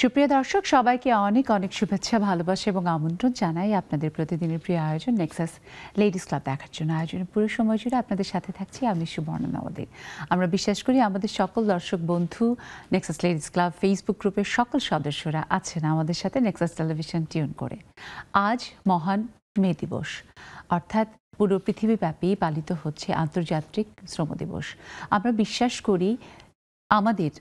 সুপ্রিয় দর্শক, সবাইকে অনেক অনেক শুভেচ্ছা, ভালোবাসা এবং আমন্ত্রণ জানাই আপনাদের প্রতিদিনের প্রিয় আয়োজন নেক্সাস লেডিস ক্লাব দেখার জন্য। আয়োজনের পুরো সময় জুড়ে আপনাদের সাথে থাকছি আমি সুবর্ণা নওয়াদিন। আমরা বিশ্বাস করি আমাদের সকল দর্শক বন্ধু নেক্সাস লেডিস ক্লাব ফেসবুক গ্রুপের সকল সদস্যরা আছেন আমাদের সাথে নেক্সাস টেলিভিশন টিউন করে। আজ মহান মে দিবস, অর্থাৎ পুরো পৃথিবীব্যাপী পালিত হচ্ছে আন্তর্জাতিক শ্রম দিবস। আমরা বিশ্বাস করি আমাদের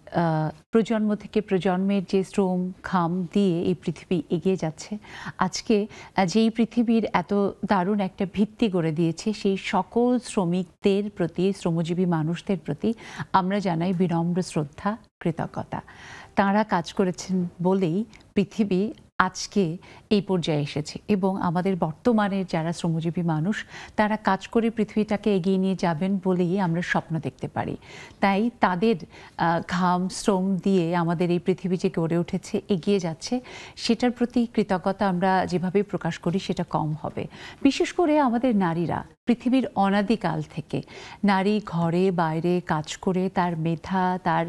প্রজন্ম থেকে প্রজন্মের যে শ্রম ঘাম দিয়ে এই পৃথিবী এগিয়ে যাচ্ছে, আজকে যেই পৃথিবীর এত দারুণ একটা ভিত্তি গড়ে দিয়েছে, সেই সকল শ্রমিকদের প্রতি, শ্রমজীবী মানুষদের প্রতি আমরা জানাই বিনম্র শ্রদ্ধা, কৃতজ্ঞতা। তাঁরা কাজ করেছেন বলেই পৃথিবী আজকে এই পর্যায়ে এসেছে এবং আমাদের বর্তমানের যারা শ্রমজীবী মানুষ তারা কাজ করে পৃথিবীটাকে এগিয়ে নিয়ে যাবেন বলেই আমরা স্বপ্ন দেখতে পারি। তাই তাদের ঘাম শ্রম দিয়ে আমাদের এই পৃথিবী যে গড়ে উঠেছে, এগিয়ে যাচ্ছে, সেটার প্রতি কৃতজ্ঞতা আমরা যেভাবে প্রকাশ করি সেটা কম হবে। বিশেষ করে আমাদের নারীরা পৃথিবীর অনাদিকাল থেকে নারী ঘরে বাইরে কাজ করে তার মেধা, তার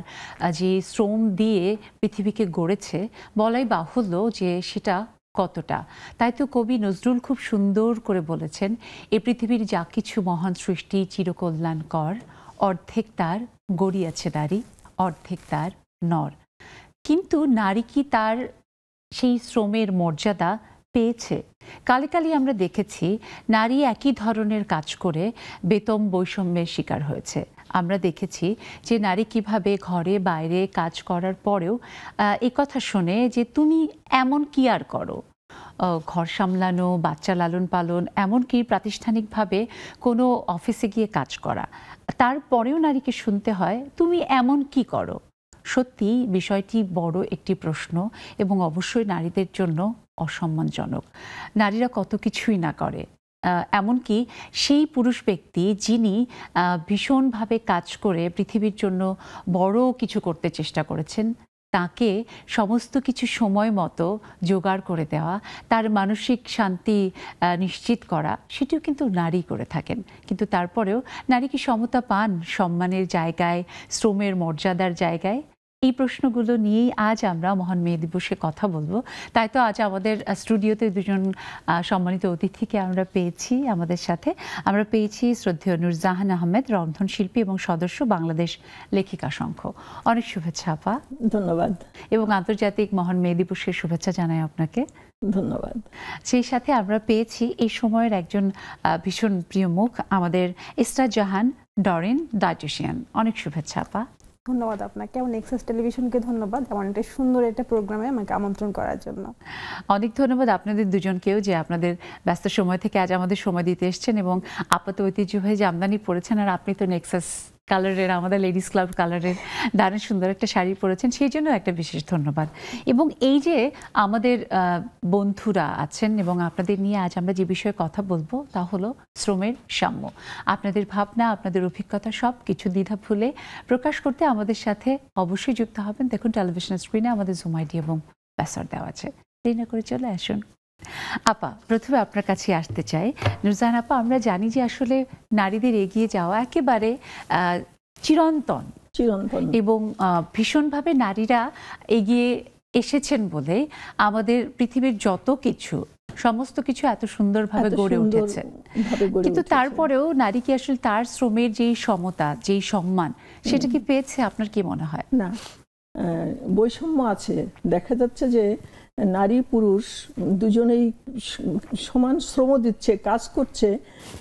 যে শ্রম দিয়ে পৃথিবীকে গড়েছে, বলাই বাহুল্য যে সেটা কতটা। তাই তো কবি নজরুল খুব সুন্দর করে বলেছেন, এ পৃথিবীর যা কিছু মহান সৃষ্টি চিরকল্যাণকর, অর্ধেক তার গড়িয়াছে নারী, অর্ধেক তার নর। কিন্তু নারী কি তার সেই শ্রমের মর্যাদা পেয়েছে? কালে কালে আমরা দেখেছি নারী একই ধরনের কাজ করে বেতন বৈষম্যের শিকার হয়েছে। আমরা দেখেছি যে নারী কিভাবে ঘরে বাইরে কাজ করার পরেও এ কথা শোনে যে তুমি এমন কি আর করো, ঘর সামলানো, বাচ্চা লালন পালন, এমনকি প্রাতিষ্ঠানিকভাবে কোনো অফিসে গিয়ে কাজ করা, তারপরেও নারীকে শুনতে হয় তুমি এমন কি করো। সত্যি বিষয়টি বড় একটি প্রশ্ন এবং অবশ্যই নারীদের জন্য অসম্মানজনক। নারীরা কত কিছুই না করে, এমনকি সেই পুরুষ ব্যক্তি যিনি ভীষণভাবে কাজ করে পৃথিবীর জন্য বড় কিছু করতে চেষ্টা করেছেন, তাকে সমস্ত কিছু সময় মতো জোগাড় করে দেওয়া, তার মানসিক শান্তি নিশ্চিত করা, সেটিও কিন্তু নারী করে থাকেন। কিন্তু তারপরেও নারী কি সমতা পান সম্মানের জায়গায়, শ্রমের মর্যাদার জায়গায়? এই প্রশ্নগুলো নিয়েই আজ আমরা মহান মে দিবসে কথা বলবো। তাই তো আজ আমাদের স্টুডিওতে দুজন সম্মানিত অতিথিকে আমরা পেয়েছি আমাদের সাথে। আমরা পেয়েছি শ্রদ্ধেয় নুরজাহান আহমেদ, রন্ধনশিল্পী এবং সদস্য বাংলাদেশ লেখিকা সংঘ। অনেক শুভেচ্ছা আপা। ধন্যবাদ। এবং আন্তর্জাতিক মহান মে দিবসের শুভেচ্ছা জানাই আপনাকে। ধন্যবাদ। সেই সাথে আমরা পেয়েছি এই সময়ের একজন ভীষণ প্রিয় মুখ, আমাদের ইসরাত জাহান ডরেন, ডায়েটিশিয়ান। অনেক শুভেচ্ছা আপা। ধন্যবাদ আপনাকে এবং নেক্সাস টেলিভিশনকে ধন্যবাদ এমন একটা সুন্দর একটা প্রোগ্রামে আমাকে আমন্ত্রণ করার জন্য। অনেক ধন্যবাদ আপনাদের দুজনকেও যে আপনাদের ব্যস্ত সময় থেকে আজ আমাদের সময় দিতে এসেছেন এবং আপাত ঐতিহ্যবাহী জামদানি পরেছেন, আর আপনি তো নেক্সাস কালারের, আমাদের লেডিস ক্লাব কালারের দারুণ সুন্দর একটা শাড়ি পরেছেন, সেই জন্য একটা বিশেষ ধন্যবাদ। এবং এই যে আমাদের বন্ধুরা আছেন এবং আপনাদের নিয়ে আজ আমরা যে বিষয়ে কথা বলবো তা হলো শ্রমের সাম্য। আপনাদের ভাবনা, আপনাদের অভিজ্ঞতা সব কিছু দ্বিধা ভুলে প্রকাশ করতে আমাদের সাথে অবশ্যই যুক্ত হবেন। দেখুন টেলিভিশন স্ক্রিনে আমাদের জুম আইডি এবং প্যাসওয়ার্ড দেওয়া আছে, দেরি না করে চলে আসুন। আপা, প্রথমে আপনার কাছে আসতে চাই। নুরজাহান আপা, আমরা জানি যে আসলে নারীদের এগিয়ে যাওয়া একেবারে চিরন্তন এবং ভীষণভাবে নারীরা এগিয়ে এসেছেন বলে আমাদের পৃথিবীর যত কিছু, সমস্ত কিছু এত সুন্দরভাবে গড়ে উঠেছে। কিন্তু তারপরেও নারী কি আসলে তার শ্রমের যেই সমতা, যেই সম্মান, সেটা কি পেয়েছে? আপনার কি মনে হয়? না, বৈষম্য আছে। দেখা যাচ্ছে যে নারী পুরুষ দুজনেই সমান শ্রম দিচ্ছে, কাজ করছে,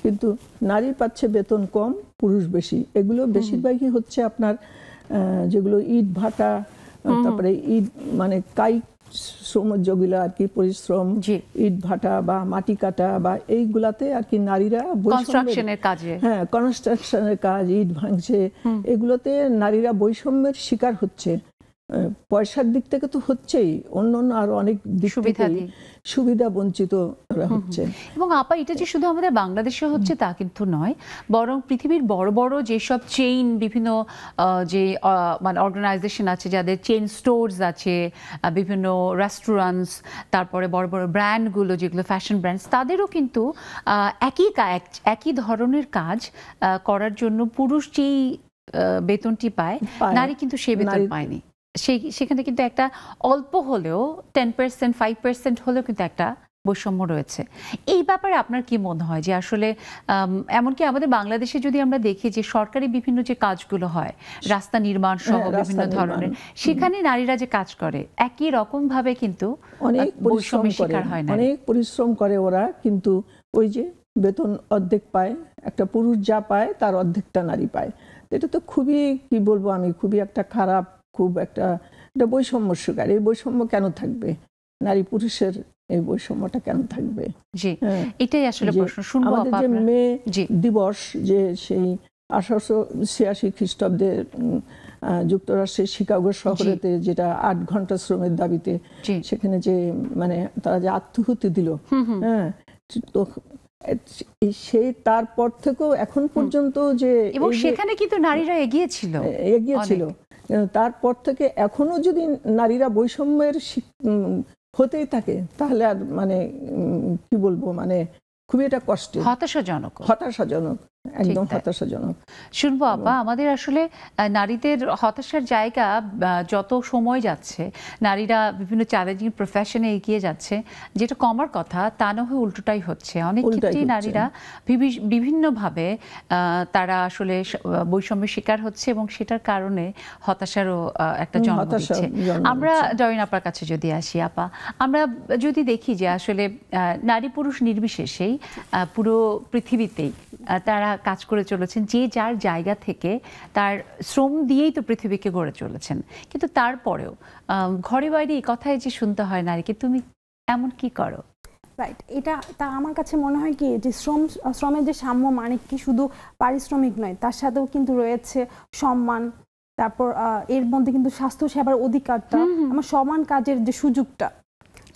কিন্তু নারী পাচ্ছে বেতন কম, পুরুষ বেশি। এগুলো বেশিরভাগই হচ্ছে আপনার যেগুলো ইট ভাটা, তারপরে ইট মানে কায়িক শ্রম, যেগুলো আর কি পরিশ্রম, ইট ভাটা বা মাটি কাটা বা এইগুলাতে আর কি নারীরা কনস্ট্রাকশনের কাজে, হ্যাঁ কনস্ট্রাকশনের কাজ, ইট ভাঙছে, এগুলোতে নারীরা বৈষম্যের শিকার হচ্ছে। পয়সার দিক থেকে তো হচ্ছেই, অন্য আরো অনেক সুবিধা বঞ্চিত হচ্ছে। এবং আপা, এটা যে শুধু আমাদের বাংলাদেশে হচ্ছে তা কিন্তু নয়, বরং পৃথিবীর বড় বড় যেসব চেইন, বিভিন্ন যে মানে অর্গানাইজেশন আছে, যাদের চেইন স্টোরস আছে, বিভিন্ন রেস্টুরেন্টস, তারপরে বড় বড় ব্র্যান্ডগুলো যেগুলো ফ্যাশন ব্র্যান্ডস, তাদেরও কিন্তু একই ধরনের কাজ করার জন্য পুরুষ যেই বেতনটি পায়, নারী কিন্তু সেই বেতন পায়নি। সেখানে কিন্তু একটা অল্প হলেও 10% 5% হলেও কিন্তু একটা বৈষম্য রয়েছে। এই ব্যাপারে আপনার কি মনে হয় যে আসলে এমনকি আমাদের বাংলাদেশে যদি আমরা দেখি যে সরকারি বিভিন্ন যে কাজগুলো হয়, রাস্তা নির্মাণ সহ বিভিন্ন ধরনের, সেখানে নারীরা যে কাজ করে একই রকম ভাবে কিন্তু অনেক বৈষম্যের শিকার হয় না, অনেক পরিশ্রম করে ওরা, কিন্তু ওই যে বেতন অর্ধেক পায়, একটা পুরুষ যা পায় তার অর্ধেকটা নারী পায়। এটা তো খুবই, কি বলবো আমি, খুবই একটা খারাপ, খুব একটা বৈষম্য শিকার। এই বৈষম্য কেন থাকবে? নারী পুরুষের এই বৈষম্যটা কেন থাকবে? জি, এটাই আসলে প্রশ্ন। শুনবো আমাদের যে মে দিবস, যে সেই 1886 খ্রিস্টাব্দে যুক্তরাষ্ট্রের শিকাগো শহরেতে যেটা 8 ঘন্টা শ্রমের দাবিতে সেখানে যে মানে তারা যে আত্মহুতি দিল, হ্যাঁ, তো সেই তারপর থেকেও এখন পর্যন্ত যে, এবং সেখানে কিন্তু নারীরা এগিয়েছিল, তারপর থেকে এখনো যদি নারীরা বৈষম্যের হতেই থাকে, তাহলে আর মানে কি বলবো, মানে খুবই এটা কষ্ট, হতাশাজনক, একদম হতাশাজনক। শুনবো আপা, আমাদের আসলে নারীদের হতাশার জায়গা, যত সময় যাচ্ছে নারীরা বিভিন্ন চ্যালেঞ্জিং প্রফেশনে এগিয়ে যাচ্ছে, যেটা কমার কথা তা না হয়ে উল্টোটাই হচ্ছে। অনেক ক্ষেত্রেই নারীরা বিভিন্নভাবে তারা আসলে বৈষম্যের শিকার হচ্ছে এবং সেটার কারণে হতাশারও একটা জন্ম দিচ্ছে। আমরা ডরিন আপার কাছে যদি আসি, আপা, আমরা যদি দেখি যে আসলে নারী পুরুষ নির্বিশেষেই পুরো পৃথিবীতেই তারা কাজ করে চলেছেন, যে যার জায়গা থেকে তার শ্রম দিয়েই তো পৃথিবীকে গড়ে চলেছেন। কিন্তু তারপরেও ঘরে বাইরে এই কথাই যে শুনতে হয় নারীকে, তুমি এমন কি করো? রাইট, এটা তা আমার কাছে মনে হয় কি যে শ্রমের যে সাম্য মানে কি শুধু পারিশ্রমিক নয়, তার সাথেও কিন্তু রয়েছে সম্মান, তারপর এর মধ্যে কিন্তু স্বাস্থ্য সেবার অধিকারটা, আমার সমান কাজের যে সুযোগটা,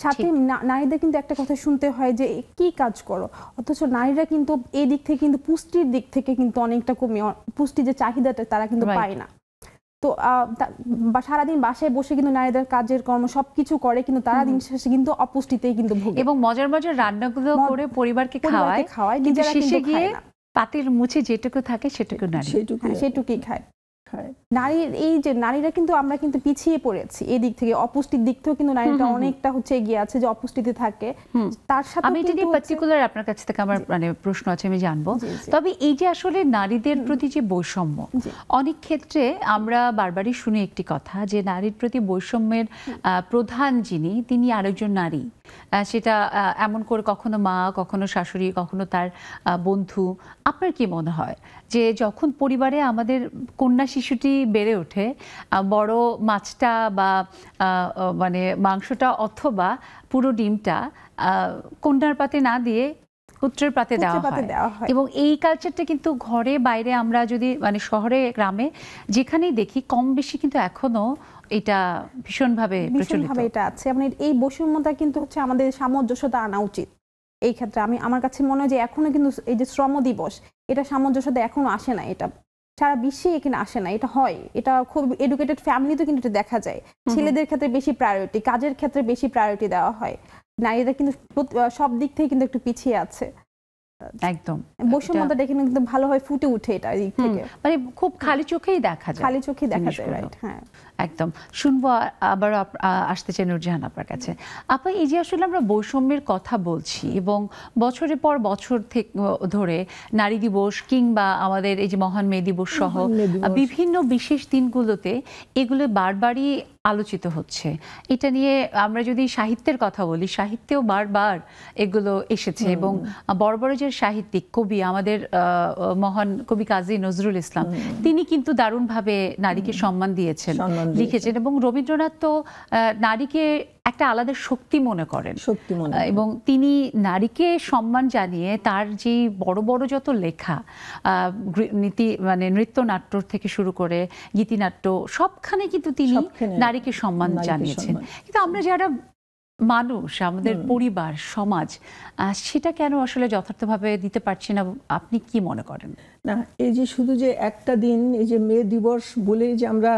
সাথে নারীদের কিন্তু একটা কথা শুনতে হয় যে কি কাজ করো, অথচ নারীরা কিন্তু এই দিক থেকে কিন্তু পুষ্টির দিক থেকে কিন্তু অনেকটা কমে, পুষ্টি যে চাহিদাটা তারা কিন্তু পায় না। তো সারাদিন বাসায় বসে কিন্তু নারীদের কাজের কর্ম সবকিছু করে, কিন্তু তারা দিন শেষে কিন্তু অপুষ্টিতেই কিন্তু ভোগে এবং মজার মজার রান্নাগুলো করে পরিবারকে খাওয়ায়, কিন্তু শেষে গিয়ে পাতিল মুছে যেটুকু থাকে সেটুকু নারী সেটুকুই খায়। নারীর এই যে নারীরা কিন্তু আমরা কিন্তু পিছিয়ে পড়েছি এই দিক থেকে, অপুষ্টির দিক থেকেও কিন্তু নারীরা অনেকটা এগিয়ে আছে যে অপুষ্টিতে থাকে। তার সাথে আমি এটা নিয়ে পার্টিকুলার আপনার কাছ থেকে আমার মানে প্রশ্ন আছে, আমি জানবো। তবে এই যে আসলে নারীদের প্রতি যে বৈষম্য, অনেক ক্ষেত্রে আমরা বারবারই শুনি একটি কথা যে নারীর প্রতি বৈষম্যের প্রধান তিনি আরেকজন নারী। সেটা এমন করে কখনো মা, কখনো শাশুড়ি, কখনো তার বন্ধু। আপনার কি মনে হয় যে যখন পরিবারে আমাদের কন্যা শিশুটি বেড়ে ওঠে, বড় মাছটা বা মানে মাংসটা অথবা পুরো ডিমটা কন্যার পাতে না দিয়ে পুত্রের পাতে দেওয়া হয়, এবং এই কালচারটা কিন্তু ঘরে বাইরে আমরা যদি মানে শহরে গ্রামে যেখানেই দেখি কম বেশি কিন্তু এখনো এটা ভীষণভাবে এটা আছে। মানে এই বৈষম্যতা কিন্তু আমাদের সামঞ্জস্যতা আনা উচিত এই ক্ষেত্রে। আমার কাছে মনে হয় যে এখনো কিন্তু এই যে শ্রম দিবস, এটা সামঞ্জস্যতা এখনো আসে না, এটা সারা বিশ্বে এখানে আসে না। এটা হয়, এটা খুব এডুকেটেড ফ্যামিলিতে কিন্তু এটা দেখা যায়। ছেলেদের ক্ষেত্রে বেশি প্রায়োরিটি, কাজের ক্ষেত্রে বেশি প্রায়োরিটি দেওয়া হয়, নারীরা কিন্তু সব দিক থেকে কিন্তু একটু পিছিয়ে আছে। একদম বৈষম্যতা দেখে কিন্তু ভালোভাবে ফুটে উঠে এটা দিক থেকে, মানে খুব খালি চোখেই দেখা যায়, রাইট। হ্যাঁ, একদম। শুনবো আবার আসতে চাই নুরজাহান আপনার কাছে। আপা, এই যে আসলে আমরা বৈষম্যের কথা বলছি এবং বছরের পর বছর থেকে ধরে নারী দিবস কিংবা আমাদের এই যে মহান মে দিবস সহ বিভিন্ন বিশেষ দিনগুলোতে এগুলো বারবারই আলোচিত হচ্ছে। এটা নিয়ে আমরা যদি সাহিত্যের কথা বলি, সাহিত্যেও বারবার এগুলো এসেছে এবং বড় বড় যে সাহিত্যিক কবি, আমাদের মহান কবি কাজী নজরুল ইসলাম, তিনি কিন্তু দারুণভাবে নারীকে সম্মান দিয়েছেন, লিখেছেন। এবং রবীন্দ্রনাথ তো নারীকে একটা আলাদা শক্তি মনে করেন, এবং তিনি নারীকে সম্মান জানিয়ে তার যে বড় বড় যত লেখা, মানে নৃত্যনাট্য থেকে শুরু করে গীতিনাট্য, সবখানে কিন্তু তিনি নারীকে সম্মান জানিয়েছেন। কিন্তু আমরা যারা মানুষ, আমাদের পরিবার, সমাজ, সেটা কেন আসলে যথার্থভাবে দিতে পারছি না? আপনি কি মনে করেন? না, এই যে শুধু যে একটা দিন, এই যে মে দিবস বলেই যে আমরা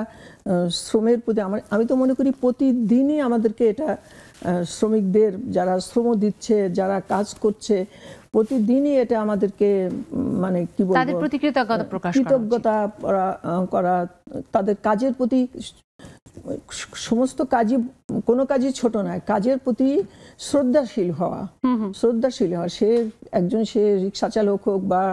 শ্রমের প্রতি, আমি তো মনে করি প্রতিদিনই আমাদেরকে এটা শ্রমিকদের, যারা শ্রম দিচ্ছে, যারা কাজ করছে, প্রতিদিনই এটা আমাদেরকে মানে কি বলবো, তাদের প্রতি কৃতজ্ঞতা প্রকাশ করা, তাদের কাজের প্রতি সমস্ত কাজই, কোনো কাজই ছোট নয়, কাজের প্রতি শ্রদ্ধাশীল হওয়া। সে রিক্সা চালক হোক বা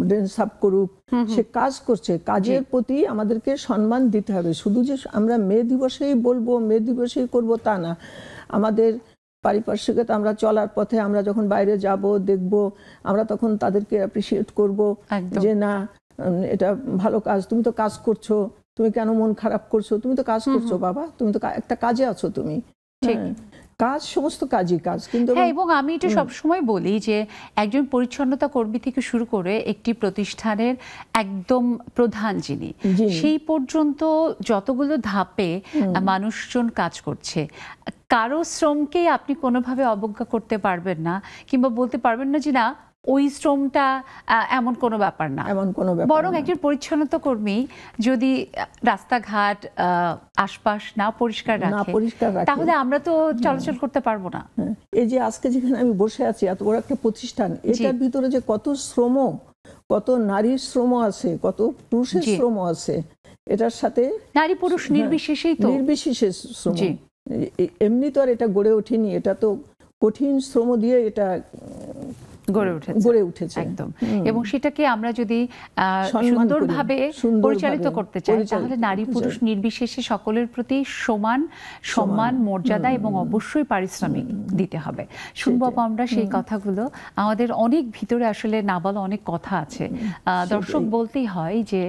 ড্রেন সাফ করুক, সে কাজ করছে, কাজের প্রতি আমাদেরকে সম্মান দিতে হবে। শুধু যে আমরা মে দিবসেই বলবো, মে দিবসেই করব তা না। আমাদের পারিপার্শ্বিকতা, আমরা চলার পথে আমরা যখন বাইরে যাব দেখব, আমরা তখন তাদেরকে অ্যাপ্রিসিয়েট করব যে না, এটা ভালো কাজ, তুমি তো কাজ করছো, তুমি কেন মন খারাপ করছো, তুমি তো কাজ করছো বাবা, তুমি তো একটা কাজে আছো তুমি। কাজ, সমস্ত কাজই কাজ। কিন্তু এবং আমি এটা সবসময় বলি যে একজন পরিচ্ছন্নতা কর্মী থেকে শুরু করে একটি প্রতিষ্ঠানের একদম প্রধান যিনি, সেই পর্যন্ত যতগুলো ধাপে মানুষজন কাজ করছে, কারো শ্রমকে আপনি কোনোভাবে অবজ্ঞা করতে পারবেন না, কিংবা বলতে পারবেন না যে না ওই শ্রমটা এমন কোনো ব্যাপার না। বরং একজন পরিচ্ছন্নতা কর্মী যদি রাস্তাঘাট আশপাশ না পরিষ্কার রাখে, তাহলে আমরা তো চলাচল করতে পারবো না। এই যে আজকে যেখানে আমি বসে আছি, এত বড় একটা প্রতিষ্ঠান, এটার ভিতরে যে কত শ্রম, কত নারীর শ্রম আছে, কত পুরুষের শ্রম আছে, এটার সাথে নারী পুরুষ নির্বিশেষেই তো, নির্বিশেষে শ্রম। এমনি তো আর এটা গড়ে ওঠেনি, এটা তো কঠিন শ্রম দিয়ে এটা গড়ে উঠেছে একদম। এবং সেটাকে আমরা যদি সুন্দরভাবে পরিচালিত করতে চাই, তাহলে নারী পুরুষ নির্বিশেষে সকলের প্রতি সমান সম্মান, মর্যাদা এবং অবশ্যই পারিশ্রমিক দিতে হবে। শুনবো আমরা সেই কথাগুলো। আমাদের অনেক ভিতরে আসলে না বলা অনেক কথা আছে। দর্শক বলতেই হয় যে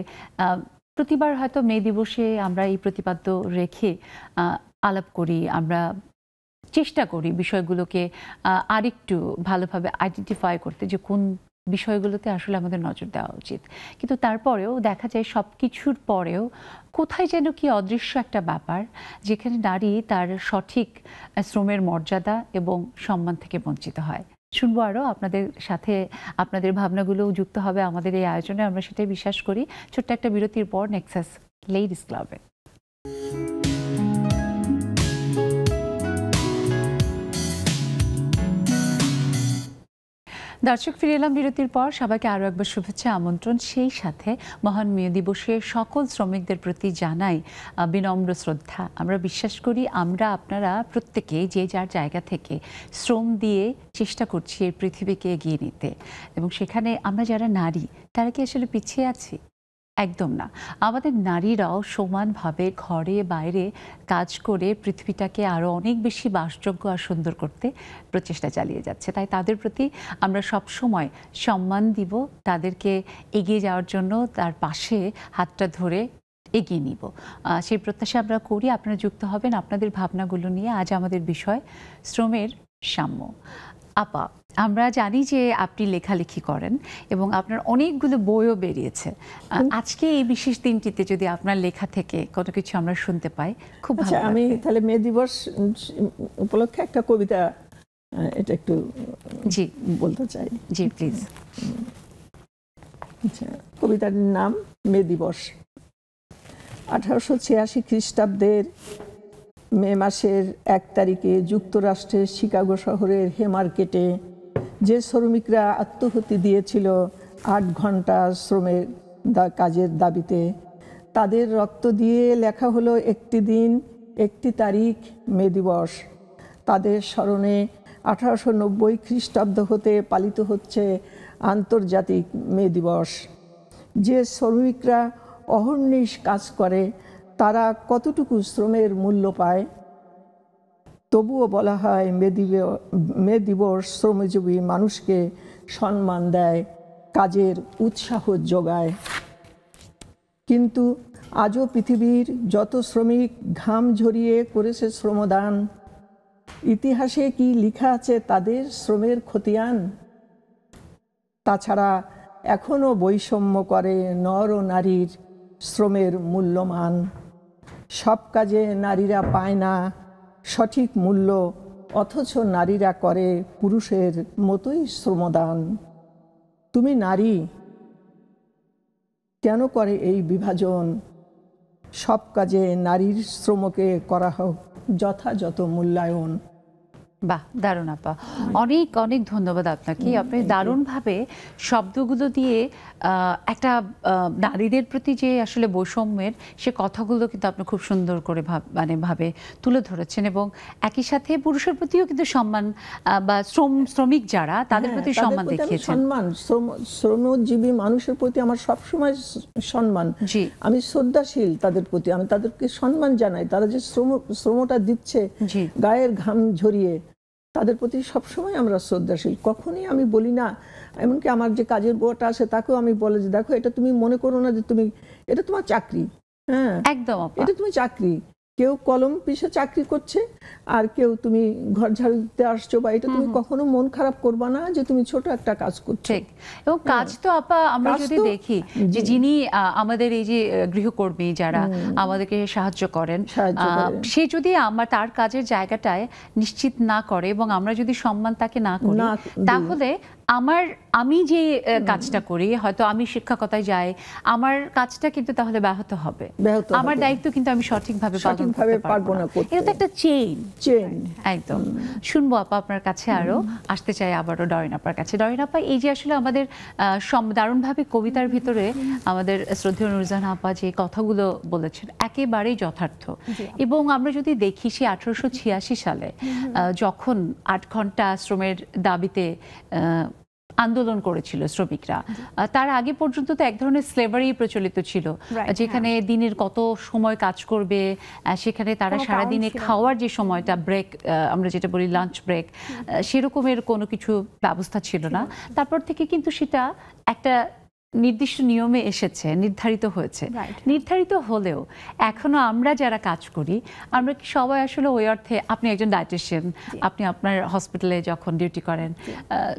প্রতিবার হয়তো মে দিবসে আমরা এই প্রতিপাদ্য রেখে আলাপ করি, আমরা চেষ্টা করি বিষয়গুলোকে আরেকটু ভালোভাবে আইডেন্টিফাই করতে, যে কোন বিষয়গুলোতে আসলে আমাদের নজর দেওয়া উচিত। কিন্তু তারপরেও দেখা যায় সব কিছুর পরেও কোথায় যেন কি অদৃশ্য একটা ব্যাপার, যেখানে নারী তার সঠিক শ্রমের মর্যাদা এবং সম্মান থেকে বঞ্চিত হয়। শুনবো আরও, আপনাদের সাথে আপনাদের ভাবনাগুলোও যুক্ত হবে আমাদের এই আয়োজনে, আমরা সেটাই বিশ্বাস করি। ছোট্ট একটা বিরতির পর নেক্সাস লেডিস ক্লাবে। দর্শক, ফিরে এলাম বিরতির পর। সবাইকে আরও একবার শুভেচ্ছা, আমন্ত্রণ। সেই সাথে মহান মে দিবসে সকল শ্রমিকদের প্রতি জানাই বিনম্র শ্রদ্ধা। আমরা বিশ্বাস করি আমরা আপনারা প্রত্যেকে যে যার জায়গা থেকে শ্রম দিয়ে চেষ্টা করছি এই পৃথিবীকে এগিয়ে নিতে, এবং সেখানে আমরা যারা নারী, তারা কি আসলে পিছিয়ে আছি? একদম না। আমাদের নারীরাও সমানভাবে ঘরে বাইরে কাজ করে পৃথিবীটাকে আরও অনেক বেশি বাসযোগ্য আর সুন্দর করতে প্রচেষ্টা চালিয়ে যাচ্ছে। তাই তাদের প্রতি আমরা সবসময় সম্মান দিব, তাদেরকে এগিয়ে যাওয়ার জন্য তার পাশে হাতটা ধরে এগিয়ে নিব, সেই প্রত্যাশা আমরা করি। আপনারা যুক্ত হবেন আপনাদের ভাবনাগুলো নিয়ে। আজ আমাদের বিষয় শ্রমের সাম্য। আপা, আমরা জানি যে আপনি লেখালেখি করেন এবং আপনার অনেকগুলো বইও বেরিয়েছে। আজকে এই বিশেষ দিনটিতে যদি আপনার লেখা থেকে কোনো কিছু আমরা শুনতে পাই, খুব ভালো লাগবে। আমি তাহলে মে দিবস উপলক্ষে একটা কবিতা এটা একটু বলতে চাই। জি প্লিজ। আচ্ছা, কবিতার নাম মে দিবস। 1886 খ্রিস্টাব্দের মে মাসের 1 তারিখে যুক্তরাষ্ট্রের শিকাগো শহরের হেমার্কেটে যে শ্রমিকরা আত্মহতি দিয়েছিল 8 ঘন্টা শ্রমের কাজের দাবিতে, তাদের রক্ত দিয়ে লেখা হলো একটি দিন, একটি তারিখ, মে দিবস। তাদের স্মরণে 1890 খ্রিস্টাব্দ হতে পালিত হচ্ছে আন্তর্জাতিক মে দিবস। যে শ্রমিকরা অহর্নিশ কাজ করে, তারা কতটুকু শ্রমের মূল্য পায়? তবুও বলা হয় মে দিবস শ্রমজীবী মানুষকে সম্মান দেয়, কাজের উৎসাহ যোগায়। কিন্তু আজও পৃথিবীর যত শ্রমিক ঘাম ঝরিয়ে করেছে শ্রমদান, ইতিহাসে কি লেখা আছে তাদের শ্রমের খতিয়ান? তাছাড়া এখনও বৈষম্য করে নর ও নারীর শ্রমের মূল্যমান। সব কাজে নারীরা পায় না সঠিক মূল্য, অথচ নারীরা করে পুরুষের মতোই শ্রমদান। তুমি নারী, কেন করে এই বিভাজন? সব কাজে নারীর শ্রমকে করা হোক যথাযথ মূল্যায়ন। বাহ, দারুণ আপা, অনেক অনেক ধন্যবাদ আপনাকে। আপনি দারুণভাবে শব্দগুলো দিয়ে একটা নারীদের প্রতি যে আসলে বৈষম্যের সে কথাগুলো কিন্তু আপনি খুব সুন্দর করে ভাবে তুলে ধরেছেন, এবং একই সাথে পুরুষের প্রতিও কিন্তু সম্মান বা শ্রমিক যারা তাদের প্রতি সম্মান দেখিয়েছেন। সম্মান, শ্রমজীবী মানুষের প্রতি আমার সবসময় সম্মান, আমি শ্রদ্ধাশীল তাদের প্রতি, আমি তাদেরকে সম্মান জানাই। তারা যে শ্রমটা দিচ্ছে গায়ের ঘাম ঝরিয়ে, তাদের প্রতি সবসময় আমরা শ্রদ্ধাশীল। কখনই আমি বলি না, এমনকি আমার যে কাজের বউটা আছে তাকেও আমি বলে যে দেখো, এটা তুমি মনে করো না যে তুমি, এটা তোমার চাকরি, হ্যাঁ একদম, এটা তুমি চাকরি। কেউ কলম পিছে চাকরি করছে, আর কেউ তুমি ঘর ঝাড়ু দিতে আসছো, বা এটা তুমি কখনো মন খারাপ করবা না যে তুমি ছোট একটা কাজ করছো। ঠিক, এবং কাজ তো আপা আমরা যদি দেখি যে যিনি আমাদের এই যে গৃহকর্মী যারা আমাদেরকে সাহায্য করেন, সে যদি তার কাজের জায়গাটায় নিশ্চিত না করে এবং আমরা যদি সম্মান তাকে না করি, তাহলে আমি যে কাজটা করি, হয়তো আমি শিক্ষকতায় যাই, আমার কাজটা কিন্তু তাহলে ব্যাহত হবে, আমার দায়িত্ব কিন্তু আমি সঠিকভাবে পালন করতে পারবো না। এটা তো একটা চেইন। একদম। শুনবো আপা আপনার কাছে, আরো আসতে চাই আবারও ডরিন আপার কাছে। ডরিন আপা, এই যে আসলে আমাদের দারুণভাবে কবিতার ভিতরে আমাদের শ্রদ্ধেয় নুরজাহান আপা যে কথাগুলো বলেছেন একেবারেই যথার্থ, এবং আমরা যদি দেখি সে 1886 সালে যখন 8 ঘন্টা শ্রমের দাবিতে আন্দোলন করেছিল শ্রমিকরা, তার আগে পর্যন্ত তো এক ধরনের স্লেভারি প্রচলিত ছিল, যেখানে দিনের কত সময় কাজ করবে, সেখানে তারা সারাদিনে খাওয়ার যে সময়টা, ব্রেক আমরা যেটা বলি লাঞ্চ ব্রেক, সেরকমের কোনো কিছু ব্যবস্থা ছিল না। তারপর থেকে কিন্তু সেটা একটা নির্দিষ্ট নিয়মে এসেছে, নির্ধারিত হয়েছে। নির্ধারিত হলেও এখনো আমরা যারা কাজ করি, আমরা কি সবাই আসলে ওই অর্থে, আপনি একজন ডায়েটিশিয়ান, আপনি আপনার হসপিটালে যখন ডিউটি করেন,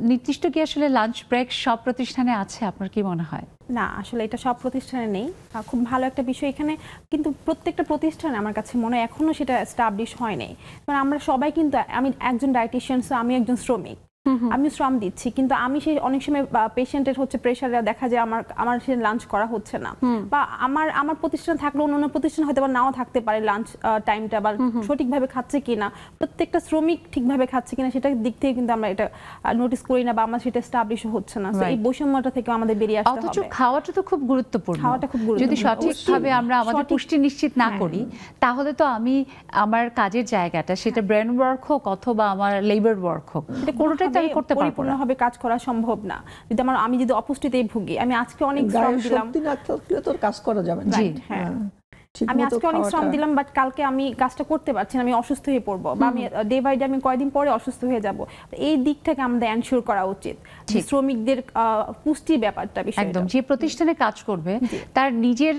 নির্দিষ্ট কি আসলে লাঞ্চ ব্রেক সব প্রতিষ্ঠানে আছে? আপনার কি মনে হয়? না, আসলে এটা সব প্রতিষ্ঠানে নেই। খুব ভালো একটা বিষয় এখানে, কিন্তু প্রত্যেকটা প্রতিষ্ঠানে আমার কাছে মনে হয় এখনো সেটা এস্টাবলিশ হয় নাই। কারণ আমরা সবাই কিন্তু, আমি একজন ডায়েটিশিয়ান, আমি একজন শ্রমিক, আমি শ্রম দিচ্ছি, কিন্তু আমি সেই অনেক সময় পেশেন্টের হচ্ছে প্রেশারে দেখা যায় আমার সে লাঞ্চ করা হচ্ছে না, বা আমার প্রতিষ্ঠান থাকলে অন্য প্রতিষ্ঠান হয়তো বা নাও থাকতে পারে লাঞ্চ টাইমটা, বা সঠিকভাবে খাচ্ছে কিনা, প্রত্যেকটা শ্রমিক ঠিকভাবে খাচ্ছে কিনা সেটার দিক থেকে কিন্তু আমরা এটা নোটিস করি না, বা আমার সেটা এস্টাবলিশ হচ্ছে না। এই বৈষম্যটা থেকে আমাদের বেরিয়ে আসতে হবে। অথচ খাওয়াটা তো খুব গুরুত্বপূর্ণ, যদি সঠিকভাবে আমরা আমাদের পুষ্টি নিশ্চিত না করি, তাহলে তো আমি আমার কাজের জায়গাটা, সেটা ব্রেন ওয়ার্ক হোক অথবা আমার লেবার ওয়ার্ক হোক, কোনোটাই পরিপূর্ণভাবে কাজ করা সম্ভব না যদি আমি যদি অপুষ্টিতেই ভুগি। আমি আজকে অনেক শ্রম দিলাম, তোর কাজ করা যাবে না। আমি আজকে অনেক শ্রম দিলাম, বাট কালকে আমি কাজটা করতে পারছি না, আমি অসুস্থ হয়ে পড়বো, বা আমি ডে বাই ডে আমি কয়েকদিন পরে অসুস্থ হয়ে যাব। এই দিকটাকে আমাদের এনশিওর করা উচিত, শ্রমিকদের পুষ্টির ব্যাপারটা। একদম, যে প্রতিষ্ঠানে কাজ করবে তার নিজের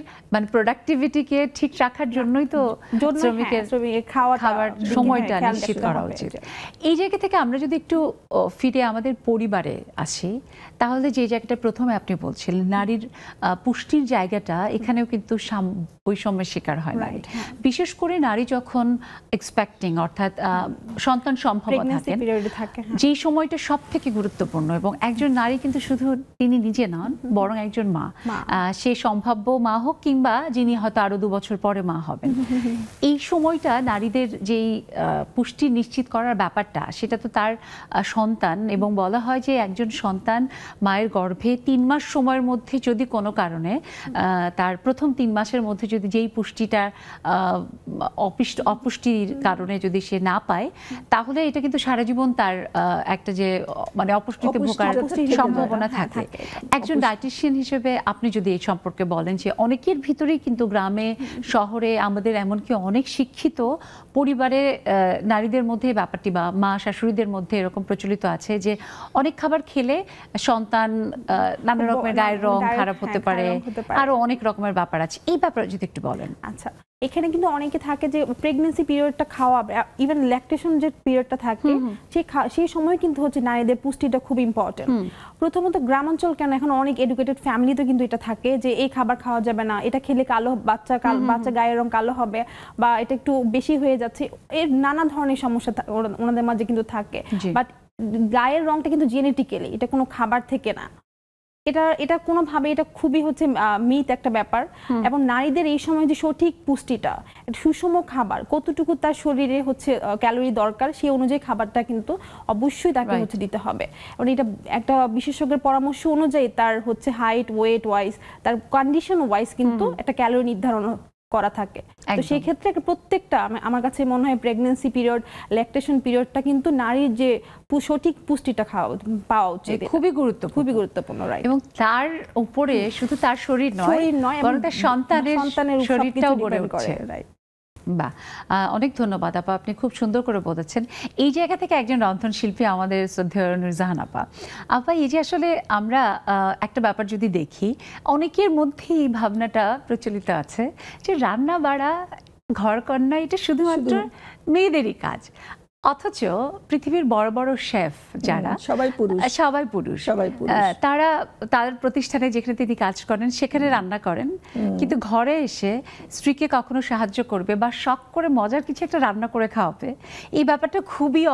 প্রোডাক্টিভিটিকে ঠিক রাখার জন্যই তো শ্রমিকের খাওয়ার সময়টা নিশ্চিত করা উচিত। এই জায়গা থেকে আমরা যদি একটু ফিরে আমাদের পরিবারে আসি, তাহলে যে জায়গাটা প্রথমে আপনি বলছিলেন নারীর পুষ্টির জায়গাটা, এখানেও কিন্তু বৈষম্যের শিকার হয় নারী, বিশেষ করে নারী যখন এক্সপেক্টিং, অর্থাৎ সন্তান সম্ভবা থাকেন, যে সময়টা সব থেকে গুরুত্বপূর্ণ। এবং একজন নারী কিন্তু শুধু তিনি নিজে নন, বরং একজন মা, সে সম্ভাব্য মা হোক কিংবা যিনি হয়তো আরো 2 বছর পরে মা হবেন। এই সময়টা নারীদের যেই পুষ্টি নিশ্চিত করার ব্যাপারটা, সেটা তো তার সন্তান, এবং বলা হয় যে একজন সন্তান মায়ের গর্ভে 3 মাস সময়ের মধ্যে যদি কোনো কারণে তার প্রথম 3 মাসের মধ্যে যদি যেই পুষ্টিটা অপুষ্টির কারণে যদি সে না পায়, তাহলে এটা কিন্তু সারা জীবন তার একটা যে অপুষ্টিতে ভোগার সম্ভাবনা থাকে। একজন ডায়েটিশিয়ান হিসেবে আপনি যদি এই সম্পর্কে বলেন যে অনেকের ভিতরেই কিন্তু গ্রামে শহরে আমাদের এমনকি অনেক শিক্ষিত পরিবারে নারীদের মধ্যে ব্যাপারটি, বা মা শাশুড়িদের মধ্যে এরকম প্রচলিত আছে যে অনেক খাবার খেলে সন্তান নানা রকমের গায়ের রং খারাপ হতে পারে, আরো অনেক রকমের ব্যাপার আছে। এই ব্যাপারে যদি একটু বলেন। আচ্ছা, এখানে কিন্তু অনেকে থাকে যে প্রেগন্যান্সি পিরিয়ডটা খাওয়া, ইভেন ল্যাকটেশন যে পিরিয়ডটা থাকে, সেই সময় কিন্তু হচ্ছে নারীদের পুষ্টিটা খুব ইম্পর্টেন্ট। প্রথমত গ্রামাঞ্চল কেন, এখন অনেক এডুকেটেড ফ্যামিলিতে কিন্তু এটা থাকে যে এই খাবার খাওয়া যাবে না, এটা খেলে কালো বাচ্চা গায়ের রং কালো হবে, বা এটা একটু বেশি হয়ে যাচ্ছে, এর নানা ধরনের সমস্যা ওনাদের মাঝে কিন্তু থাকে। বাট গায়ের রংটা কিন্তু জেনেটিক্যালি, এটা কোনো খাবার থেকে না। এটা এটা কোনোভাবে এটা খুবই হচ্ছে মিথ একটা ব্যাপার। এবং নারীদের এই সময় যে সঠিক পুষ্টিটা, সুষম খাবার, কতটুকু তার শরীরে হচ্ছে ক্যালোরি দরকার সেই অনুযায়ী খাবারটা কিন্তু অবশ্যই তাকে হচ্ছে দিতে হবে। এবং এটা একটা বিশেষজ্ঞের পরামর্শ অনুযায়ী তার হচ্ছে হাইট, ওয়েট ওয়াইজ, তার কন্ডিশন ওয়াইজ কিন্তু একটা ক্যালোরি নির্ধারণ করা থাকে। তো সেই ক্ষেত্রে প্রত্যেকটা আমার কাছে মনে হয় প্রেগন্যান্সি পিরিয়ড, ল্যাকটেশন পিরিয়ডটা কিন্তু নারীর যে সঠিক পুষ্টিটা পাওয়া উচিত, খুবই গুরুত্বপূর্ণ। রাইট। এবং তার উপরে শুধু তার শরীর নয় বরং তার সন্তানের শরীরটাও গড়ে উঠছে। রাইট। বাহ, অনেক ধন্যবাদ আপা, আপনি খুব সুন্দর করে বলেছেন। এই জায়গা থেকে একজন রন্ধনশিল্পী আমাদের শ্রদ্ধেয় নুরজাহান আপা, এই যে আসলে আমরা একটা ব্যাপার যদি দেখি, অনেকের মধ্যে এই ভাবনাটা প্রচলিত আছে যে রান্না বাড়া, ঘরকন্যা এটা শুধুমাত্র মেয়েদেরই কাজ, অথচ পৃথিবীর বড় বড় শেফ যারা সবাই পুরুষ তারা তার প্রতিষ্ঠানে যেখানে তিনি কাজ করেন সেখানে রান্না করেন, কিন্তু ঘরে এসে স্ত্রীকে কখনো সাহায্য করবে বা শখ করে মজার কিছু একটা রান্না করে খাওয়াবে, এই ব্যাপারটা খুবই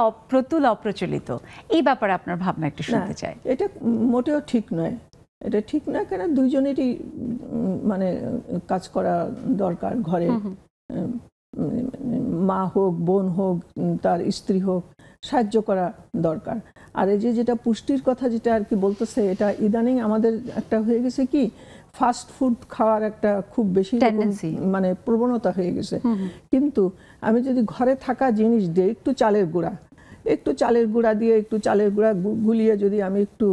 অপ্রচলিত। এই ব্যাপারে আপনার ভাবনা একটু শুনতে চাই। এটা মোটেও ঠিক নয়, এটা ঠিক নয়, কেন দুইজনেরই মানে কাজ করা দরকার ঘরে। মা হোক, বোন হোক, তার স্ত্রী হোক, সাহায্য করা দরকার। আর এই যেটা পুষ্টির কথা যেটা আর কি বলতেছে, এটা ইদানিং আমাদের একটা হয়ে গেছে কি, ফাস্ট ফুড খাওয়ার একটা খুব বেশি মানে প্রবণতা হয়ে গেছে। কিন্তু আমি যদি ঘরে থাকা জিনিস দিয়ে একটু চালের গুঁড়া দিয়ে একটু চালের গুঁড়া গুলিয়ে যদি আমি একটু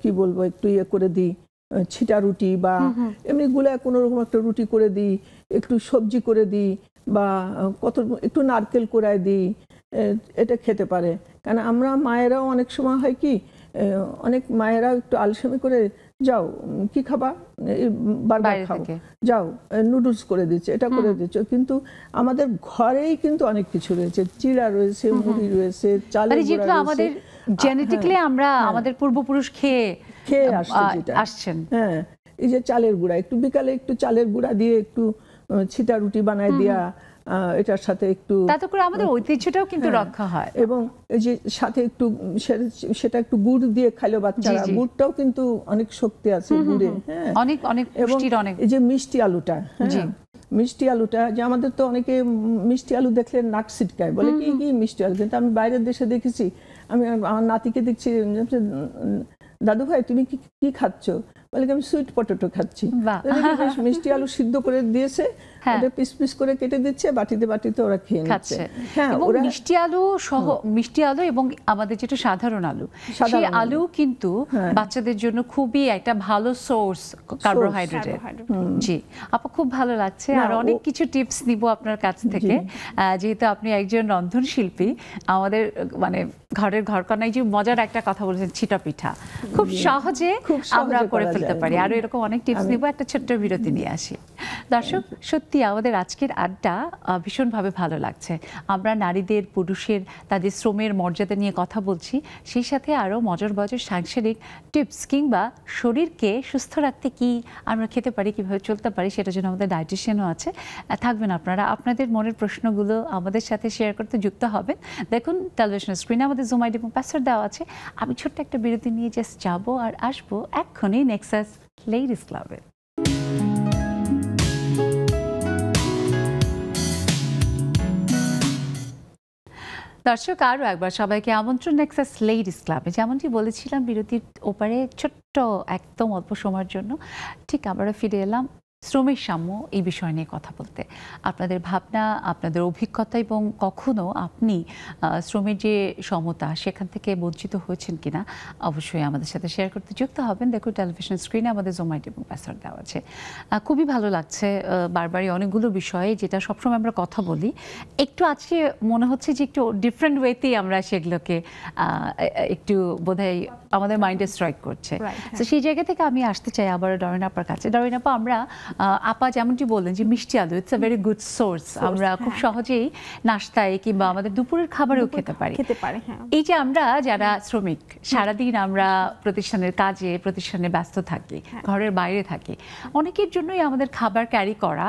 কি বলবো একটু ইয়ে করে দিই, ছিটা রুটি বা এমনি গুলায় কোনো রকম একটা রুটি করে দিই, একটু সবজি করে দিই বা একটু নারকেল কোড়ায় দিই, এটা খেতে পারে। কারণ আমরা মায়েরাও অনেক সময় হয় কি, অনেক মায়েরাও একটু আলসেমি করে, যাও কি খাবা, বার্গার খাও, যাও নুডলস করে দিচ্ছে, এটা করে দিচ্ছে। কিন্তু আমাদের ঘরেই কিন্তু অনেক কিছু রয়েছে, চিড়া রয়েছে, মুড়ি রয়েছে, চালের গুঁড়া রয়েছে, জেনেটিক্যালি আমরা আমাদের পূর্বপুরুষ খেয়ে আসছেন। হ্যাঁ, এই যে চালের গুঁড়া, একটু বিকালে একটু চালের গুঁড়া দিয়ে একটু ছিটা রুটি বানায় দিয়া, এটার সাথে একটু, তাতে করে আমাদের ঐতিহ্যটাও কিন্তু রক্ষা হয়। এবং এই যে সাথে একটু সেটা একটু গুড় দিয়ে খাইলো বাচ্চারা, গুড়টাও কিন্তু অনেক শক্তি আছে গুড়ে। হ্যাঁ, অনেক পুষ্টির অনেক। এই যে মিষ্টি আলুটা, মিষ্টি আলুটা, যে আমাদের তো অনেকে মিষ্টি আলু দেখলে নাক ছিটকায়, বলে কি কি মিষ্টি আলু। কিন্তু আমি বাইরের দেশে দেখেছি, আমি আমার নাতিকে দেখছি, দাদু ভাই তুমি কি খাচ্ছ, বলে আমি সুইট পটেটো খাচ্ছি। মিষ্টি আলু সিদ্ধ করে দিয়েছে, ওটা পিস পিস করে কেটে দিচ্ছে, বাটিতে ওরা খেয়ে নিচ্ছে। মিষ্টি আলু এবং আমাদের যেটা সাধারণ আলু, সেই আলু কিন্তু বাচ্চাদের জন্য খুবই একটা ভালো সোর্স কার্বোহাইড্রেটের। জি আপা, খুব ভালো লাগছে। আর অনেক কিছু টিপস নিব আপনার কাছ থেকে, যেহেতু আপনি একজন রন্ধনশিল্পী। আমাদের মানে ঘরকন্যায় যে মজার একটা কথা বলেছেন, ছিটা পিঠা খুব সহজে আমরা করে ফেলতে পারি। আরো এরকম অনেক টিপস নিব, একটা ছোট্ট বিরতি নিয়ে আসি। দর্শক, সত্যি আমাদের আজকের আড্ডা ভীষণভাবে ভালো লাগছে। আমরা নারীদের, পুরুষের, তাদের শ্রমের মর্যাদা নিয়ে কথা বলছি, সেই সাথে আরও মজার সাংসারিক টিপস কিংবা শরীরকে সুস্থ রাখতে কি আমরা খেতে পারি, কিভাবে চলতে পারি, সেটার জন্য আমাদের ডায়েটিশিয়ানও আছে। থাকবেন আপনারা, আপনাদের মনের প্রশ্নগুলো আমাদের সাথে শেয়ার করতে যুক্ত হবেন। দেখুন টেলিভিশন স্ক্রিনে আমাদের জুম আইডি এবং পাসওয়ার্ড দেওয়া আছে। আমি ছোট্ট একটা বিরতি নিয়ে জাস্ট যাবো আর আসবো এক্ষুনি নেক্সাস লেডিস ক্লাবে। দর্শক, আরও একবার সবাইকে আমন্ত্রণ নেক্সাস লেডিস ক্লাবে। যেমনটি বলেছিলাম বিরতির ওপারে ছোট্ট একদম অল্প সময়ের জন্য ঠিক আমরা ফিরে এলাম শ্রমের সাম্য এই বিষয় নিয়ে কথা বলতে। আপনাদের ভাবনা, আপনাদের অভিজ্ঞতা এবং কখনো আপনি শ্রমের যে সমতা সেখান থেকে বঞ্চিত হয়েছেন কিনা অবশ্যই আমাদের সাথে শেয়ার করতে যুক্ত হবেন। দেখুন টেলিভিশন স্ক্রিনে আমাদের জুম আইডি এবং পাসওয়ার্ড দেওয়া আছে। খুবই ভালো লাগছে বারবারই অনেকগুলো বিষয়ে যেটা সবসময় আমরা কথা বলি, একটু আজকে মনে হচ্ছে যে একটু ডিফারেন্ট ওয়েতেই আমরা সেগুলোকে একটু বোধহয় আমাদের মাইন্ডে স্ট্রাইক করছে। তো সেই জায়গা থেকে আমি আসতে চাই আবার ডরিন আপার কাছে। ডরিন আপা, আমরা আপা যেমনটি বললেন যে মিষ্টি আলু it's a very good source, আমরা খুব সহজেই নাস্তায় কিংবা আমাদের দুপুরের খাবারেও খেতে পারি। এই যে আমরা যারা শ্রমিক সারাদিন আমরা প্রতিষ্ঠানের কাজে প্রতিষ্ঠানে ব্যস্ত থাকি, ঘরের বাইরে থাকি, অনেকের জন্যই আমাদের খাবার ক্যারি করা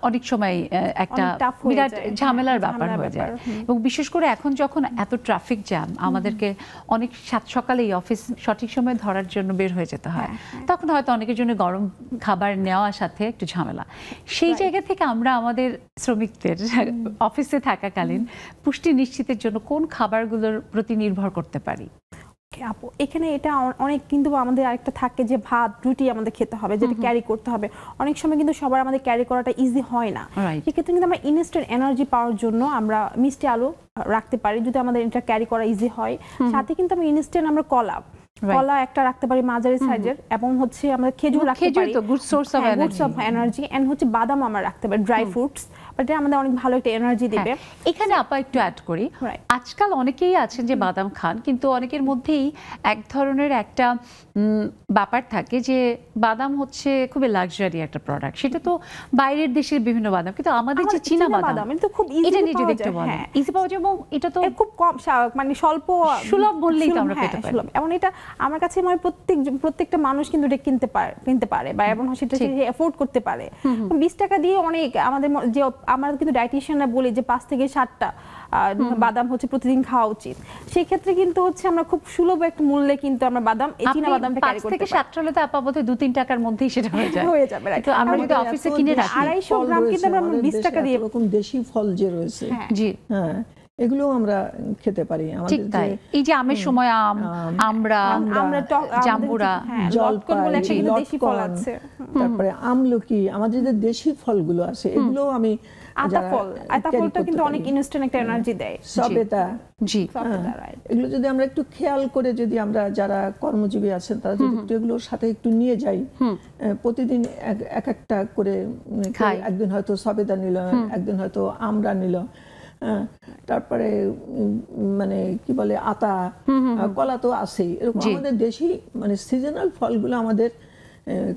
অনেক সময় একটা বিরাট ঝামেলার ব্যাপার হয়ে যায়। এবং বিশেষ করে এখন যখন এত ট্রাফিক জ্যাম, আমাদেরকে অনেক সাত সকালেই অফিস সঠিক সময় ধরার জন্য বের হয়ে যেতে হয়, তখন হয়তো অনেকের জন্য গরম খাবার নেওয়ার সাথে একটু ঝামেলা। সেই জায়গা থেকে আমরা আমাদের শ্রমিকদের অফিসে থাকাকালীন পুষ্টি নিশ্চিতের জন্য কোন খাবারগুলোর প্রতি নির্ভর করতে পারি? আপু এখানে এটা অনেক কিন্তু আমাদের আরেকটা থাকে যে ভাত রুটি আমাদের খেতে হবে, যেটা ক্যারি করতে হবে। অনেক সময় কিন্তু সবার আমাদের ক্যারি করাটা ইজি হয় না, সেক্ষেত্রে কিন্তু আমরা ইনস্ট্যান্ট এনার্জি পাওয়ার জন্য আমরা মিষ্টি আলু রাখতে পারি যদি আমাদের এটা ক্যারি করা ইজি হয়। সাথে কিন্তু আমরা ইনস্ট্যান্ট আমরা কলা একটা রাখতে পারি মাঝারি সাইজের, এবং হচ্ছে আমরা খেজুর রাখতে পারি, good source of energy, and হচ্ছে বাদাম আমরা রাখতে পারি, ড্রাই ফ্রুটস, এটা আমাদের অনেক ভালো একটা এনার্জি দিবে। এখানে আপা একটু অ্যাড করি, আজকাল অনেকেই আছেন যে বাদাম খান, কিন্তু অনেকের মধ্যেই এক ধরনের একটা ব্যাপার থাকে যে বাদাম হচ্ছে খুবই লাক্সারি একটা প্রোডাক্ট, সেটা তো বাইরের দেশের বিভিন্ন বাদাম, কিন্তু আমাদের যে চীনা বাদাম এটা তো খুব ইজি পাওয়া যায়, ইজি পাওয়া যায় এবং এটা তো খুব কম মানে স্বল্প সুলভ মূল্যেই তো আমরা পেতে পারি। এবং এটা আমার কাছে মনে হয় প্রত্যেকটা মানুষ কিন্তু এটা কিনতে পারে বা এবং সেটা এফোর্ড করতে পারে। 20 টাকা দিয়ে অনেক আমাদের যে আমরা কিন্তু ডায়েটিশিয়ানরা বলি যে 5 থেকে 7টা বাদাম হচ্ছে প্রতিদিন খাওয়া উচিত। সেই ক্ষেত্রে কিন্তু হচ্ছে আমরা খুব সুলভ একটা মূল্যে কিন্তু আমরা বাদাম চীনা বাদামটা ক্যারি করতে পারি। 5 থেকে 7 হলে তো আপাতত 2-3 টাকার মধ্যেই সেটা হয়ে যাবে। তো আমরা যদি অফিসে কিনে রাখি 250 গ্রাম কিন্তু আমরা 20 টাকা দিয়ে এরকম দেশি ফল যে রয়েছে, জি হ্যাঁ এগুলো আমরা খেতে পারি। আমাদের তাই এই যে আমের সময় আম, আমরা জাম্বুরা, জলপাই, দেশি ফল আছে, তারপরে আমলকি, আমাদের যে দেশি ফলগুলো আছে এগুলো আমি আতা ফলটা কিন্তু অনেক ইনস্ট্যান্ট একটা এনার্জি দেয়। সবেদা, জি এগুলো যদি আমরা একটু খেয়াল করে যদি আমরা যারা কর্মজীবী আছেন তারা যদি একটু এগুলোর সাথে একটু নিয়ে যাই, প্রতিদিন এক একটা করে, একদিন হয়তো সবেদা নিল, একদিন হয়তো আমরা নিল, তারপরে মানে কি বলে আতা, কলা তো আছেই, এরকম আমাদের দেশি মানে সিজনাল ফলগুলো আমাদের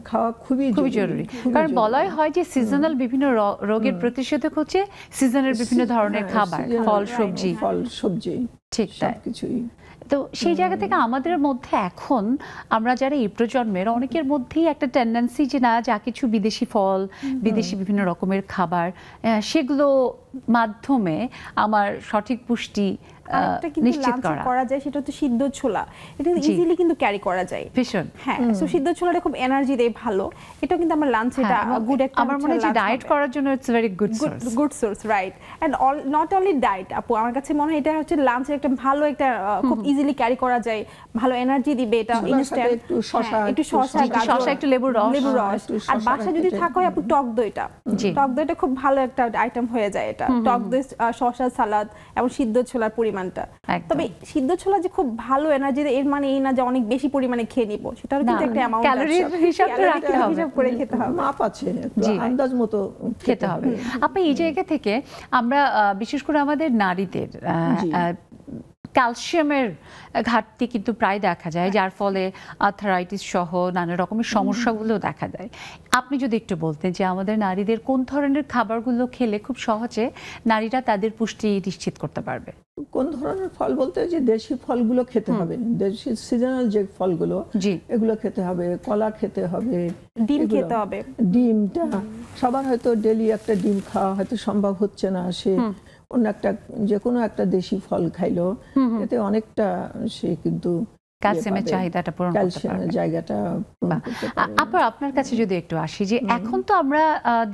খাওয়া খুবই জরুরি। কারণ বলাই হয় যে সিজনাল বিভিন্ন রোগের প্রতিষেধক হচ্ছে সিজনের বিভিন্ন ধরনের খাবার, ফল সবজি, ঠিক তাই কিছুই। তো সেই জায়গা থেকে আমাদের মধ্যে এখন আমরা যারা এই প্রজন্মের অনেকের মধ্যেই একটা টেন্ডেন্সি যে না যা কিছু বিদেশি ফল, বিদেশি বিভিন্ন রকমের খাবার, সেগুলো মাধ্যমে আমার সঠিক পুষ্টি নিশ্চিত করা যায়, সেটা হচ্ছে সিদ্ধ ছোলা। এটা ইজিলি কিন্তু ক্যারি করা যায় ভীষণ। হ্যাঁ, সো সিদ্ধ ছোলাটা খুব এনার্জি দেয়, ভালো। এটা কিন্তু আমরা লাঞ্চে এটা গুড একটা, আমার মনে হয় যে ডায়েট করার জন্য it's very good source, right. And not only diet আপু, আমার কাছে মনে হয় এটা হচ্ছে লাঞ্চে একটা ভালো একটা খুব ইজিলি ক্যারি করা যায়, ভালো এনার্জি দিবে এটা। ইনস্ট্যান্ট একটু শসা, একটু লেবুর রস, আর বাসা যদি থাকা হয় আপু টক দইটা খুব ভালো একটা আইটেম হয়ে যায়। এটা টক দই, শসা, সালাদ এবং সিদ্ধ ছোলার পরিমাণটা। তবে সিদ্ধ ছোলা যে খুব ভালো এনার্জি দেয় এর মানে এই না যে অনেক বেশি পরিমাণে খেয়ে নিব, সেটার কিন্তু একটা অ্যামাউন্ট আছে, ক্যালোরির হিসাবটা রাখতে হবে, হিসাব করে খেতে হবে, মাপ আছে, আন্দাজ মতো খেতে হবে। আপনি এই জায়গা থেকে আমরা বিশেষ করে আমাদের নারীদের ক্যালসিয়ামের ঘাটতি কিন্তু প্রায় দেখা যায়, যার ফলে আর্থারাইটিস সহ নানা রকমের সমস্যাগুলো দেখা দেয়। আপনি যদি একটু বলতেন যে আমাদের নারীদের কোন ধরনের খাবারগুলো খেলে খুব সহজে নারীরা তাদের পুষ্টি নিশ্চিত করতে পারবে? কোন ধরনের ফল বলতে যে দেশি ফলগুলো খেতে হবে, দেশি সিজনাল যে ফলগুলো এগুলো খেতে হবে, কলা খেতে হবে, ডিম খেতে হবে। ডিমটা সবার হয়তো ডেইলি একটা ডিম খাওয়া হয়তো সম্ভব হচ্ছে না, সে অন্য একটা যে কোনো একটা দেশি ফল খাইলো, এতে অনেকটা সে কিন্তু ক্যালসিয়ামের চাহিদাটা পূরণ করতে পারবে, জায়গাটা। আপনার কাছে যদি একটু আসি যে এখন তো আমরা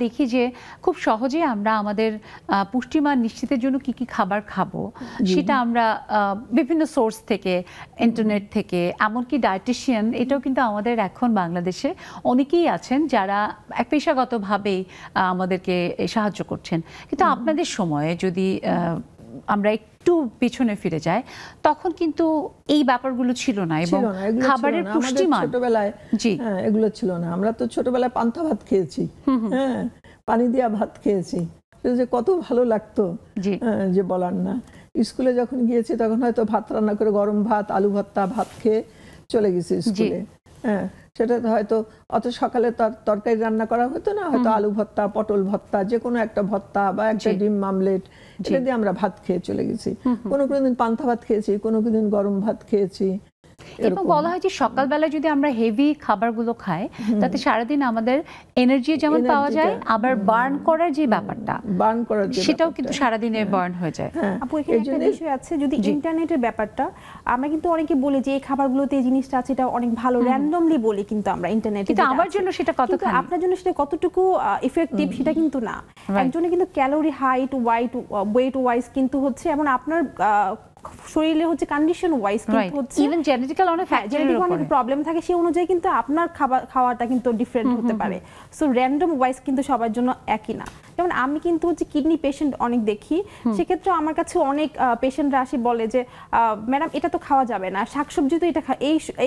দেখি যে খুব সহজে আমরা আমাদের পুষ্টিমান নিশ্চিতের জন্য কি কি খাবার খাবো সেটা আমরা বিভিন্ন সোর্স থেকে, ইন্টারনেট থেকে, এমনকি ডায়েটিশিয়ান, এটাও কিন্তু আমাদের এখন বাংলাদেশে অনেকেই আছেন যারা পেশাগতভাবেই আমাদেরকে সাহায্য করছেন। কিন্তু আপনাদের সময়ে যদি আমরা একটু পিছনে ফিরে যাই, তখন কিন্তু এই ব্যাপারগুলো ছিল না এবং খাবারের পুষ্টিমান ছোটবেলায় এগুলো ছিল না। আমরা তো ছোটবেলায় পান্তা ভাত খেয়েছি, হ্যাঁ, পানি দিয়া ভাত খেয়েছি, যে কত ভালো লাগতো যে বলার না। স্কুলে যখন গিয়েছি তখন হয়তো ভাত রান্না করে গরম ভাত, আলু ভর্তা, ভাত খেয়ে চলে গেছি স্কুলে। হ্যাঁ, সেটা তো হয়তো অত সকালে তরকারি রান্না করা হতো না, হয়তো আলু ভর্তা, পটল ভর্তা, যে কোনো একটা ভর্তা বা একটা ডিম মামলেট, এটা দিয়ে আমরা ভাত খেয়ে চলে গেছি। কোনো দিন পান্তা ভাত খেয়েছি, কোনো দিন গরম ভাত খেয়েছি। এবং বলা হয় যে সকালবেলা যদি আমরা হেভি খাবারগুলো খাই তাতে সারাদিন আমাদের এনার্জি যেমন পাওয়া যায়, আবার বার্ন করার যে ব্যাপারটা, সেটাও কিন্তু সারাদিনে বার্ন হয়ে যায়। আপু এখানে একটা বিষয় আছে, যদি ইন্টারনেটের ব্যাপারটা আমরা কিন্তু অনেকে বলি যে এই খাবারগুলোতে এই জিনিসটা আছে, এটা অনেক ভালো, র্যান্ডমলি বলি কিন্তু আমরা ইন্টারনেটে, কিন্তু আমার জন্য সেটা কতখানি, আপনার জন্য সেটা কতটুকু ইফেক্টিভ সেটা কিন্তু না। একজনে কিন্তু ক্যালোরি হাইট ওয়েট ওয়াইজ কিন্তু হচ্ছে, এবং আপনার শরীরে হচ্ছে কন্ডিশন ওয়াইজ কিন্তু হচ্ছে ইভেন জেনেটিক্যাল অনেক ফ্যাক্টরের উপরে অনেক প্রবলেম থাকে, সেই অনুযায়ী কিন্তু আপনার খাওয়াটা কিন্তু ডিফারেন্ট হতে পারে। সো র্যান্ডম ওয়াইজ কিন্তু সবার জন্য একই না। যেমন আমি কিন্তু হচ্ছে কিডনি পেশেন্ট অনেক দেখি, সেক্ষেত্রে আমার কাছে অনেক পেশেন্টরা আসি বলে যে ম্যাডাম এটা তো খাওয়া যাবে না, শাকসবজি তো এটা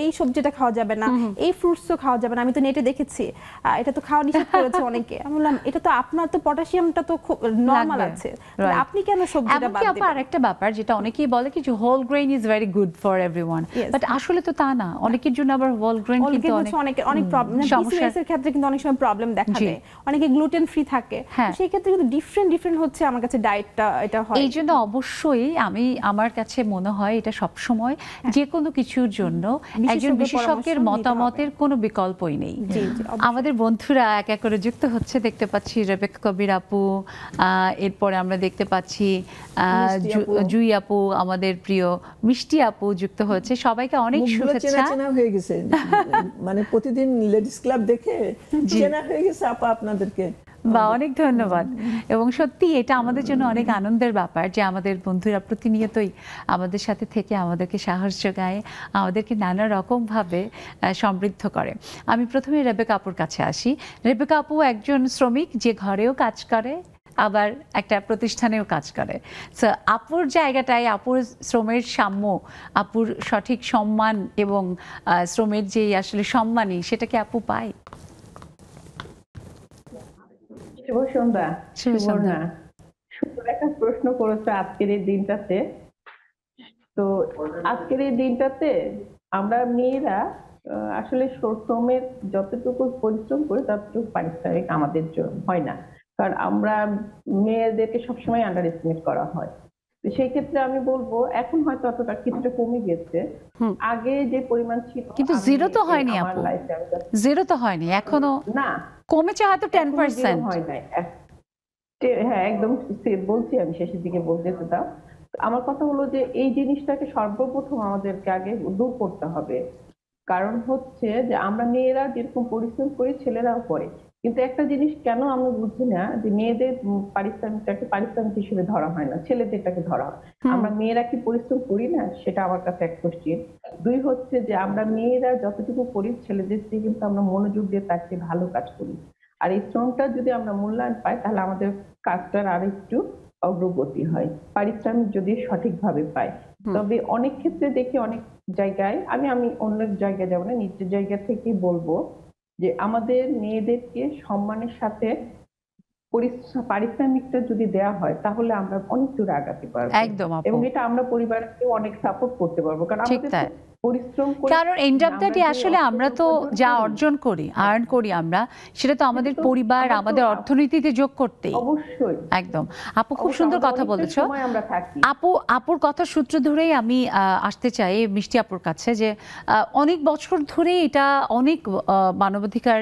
এই সবজিটা খাওয়া যাবে না, এই ফ্রুটস তো খাওয়া যাবে না, আমি তো নেটে দেখেছি এটা তো খাওয়া নিষেধ করেছে অনেকে। আমি বললাম এটা তো আপনার তো পটাশিয়ামটা তো খুব নরমাল আছে, আপনি কেন সবজিটা বাদ দিবেন? আরেকটা ব্যাপার যেটা অনেকেই বলে কি যে whole grain is very good for everyone, but আসলে তো তা না। অনেকের জন্য আবার হোল গ্রেইন কিন্তু অনেক প্রবলেম, পিসিওএস এর ক্ষেত্রে কিন্তু অনেক সময় প্রবলেম দেখা দেয়, অনেকে গ্লুটেন ফ্রি থাকে, সেই ক্ষেত্রে কিন্তু ডিফারেন্ট হচ্ছে আমার কাছে ডায়েটটা এটা হয়। এই জন্য অবশ্যই আমার কাছে মনে হয় এটা সব সময় যে কোনো কিছুর জন্য একজন বিশেষজ্ঞের মতামতের কোনো বিকল্পই নেই। আমাদের বন্ধুরা এক এক করে যুক্ত হচ্ছে, দেখতে পাচ্ছি রেবেকা কবির আপু, এরপরে আমরা দেখতে পাচ্ছি জুই আপু, আমাদের প্রিয় মিষ্টি আপু যুক্ত হচ্ছে। সবাইকে অনেক শুভেচ্ছা। চেনা হয়ে গেছে, মানে প্রতিদিন লেডিস ক্লাব দেখে চেনা হয়ে গেছে আপা আপনাদেরকে। বা অনেক ধন্যবাদ। এবং সত্যি এটা আমাদের জন্য অনেক আনন্দের ব্যাপার যে আমাদের বন্ধুরা প্রতিনিয়তই আমাদের সাথে থেকে আমাদেরকে সাহস যোগায়, আমাদেরকে নানা রকমভাবে সমৃদ্ধ করে। আমি প্রথমে রেবেকা আপুর কাছে আসি। রেবেকা আপু একজন শ্রমিক যে ঘরেও কাজ করে, আবার একটা প্রতিষ্ঠানেও কাজ করে। সো আপুর জায়গাটায় আপুর শ্রমের সাম্য, আপুর সঠিক সম্মান এবং শ্রমের যে আসলে সম্মানই, সেটা কি আপু পায়? শুভ সন্ধ্যা। সুন্দর একটা প্রশ্ন করেছে আজকের এই দিনটাতে। তো আজকের এই দিনটাতে আমরা মেয়েরা আসলে শ্রমের যতটুকু পরিশ্রম করি ততটুকু পারিশ্রমিক আমাদের হয় না, কারণ আমরা মেয়েদেরকে সবসময় আন্ডার এস্টিমেট করা হয়। সেই ক্ষেত্রে আমি বলবো এখন হয়তো অতটা কিছুটা কমে গেছে, আগে যে পরিমাণ ছিল। কিন্তু জিরো তো হয়নি আপু, জিরো তো হয়নি এখনো, না কমেছে হয়তো 10%। হয় নাই, হ্যাঁ একদম বলছি, আমি শেষের দিকে বলতে দাও। আমার কথা হলো যে এই জিনিসটাকে সর্বপ্রথম আমাদেরকে আগে দূর করতে হবে। কারণ হচ্ছে যে আমরা মেয়েরা যেরকম পরিশ্রম করি ছেলেরাও করে, কিন্তু একটা জিনিস কেন আমরা বুঝি না যে মেয়েদের পারিশ্রমিকটাকে পারিশ্রমিক হিসেবে ধরা হয় না, ছেলেদেরটাকে ধরা হয়। আমরা মেয়েরা কি পরিশ্রম করি না, সেটা আমার কাছে এক কোশ্চেন। দুই হচ্ছে যে আমরা মেয়েরা যতটুকু করি ছেলেদের থেকে কিন্তু আমরা মনোযোগ দিয়ে তার চেয়ে ভালো কাজ করি। আর এই শ্রমটা যদি আমরা মূল্যায়ন পাই তাহলে আমাদের কাজটার আর একটু অগ্রগতি হয়, পারিশ্রমিক যদি সঠিকভাবে পাই। তবে অনেক ক্ষেত্রে দেখি অনেক জায়গায়, আমি অন্য জায়গায় যাবো না, নিজের জায়গা থেকেই বলবো যে আমাদের মেয়েদেরকে সম্মানের সাথে পারিশ্রমিকটা যদি দেওয়া হয় তাহলে আমরা অনেক দূরে আগাতে পারবো, এবং এটা আমরা পরিবারকে অনেক সাপোর্ট করতে পারবো। কারণ আমাদের পরিশ্রম করি, কারণ এন্ড অফ দ্য ডে আসলে আমরা তো যা অর্জন করি, আর্ন করি আমরা, সেটা তো আমাদের পরিবার, আমাদের অর্থনীতিতে যোগ করতে। অবশ্যই, একদম। আপু খুব সুন্দর কথা বলেছো। আপুর কথা সূত্র ধরেই আমি আসতে চাই মিষ্টি আপুর কাছে, যে অনেক বছর ধরে এটা অনেক মানবাধিকার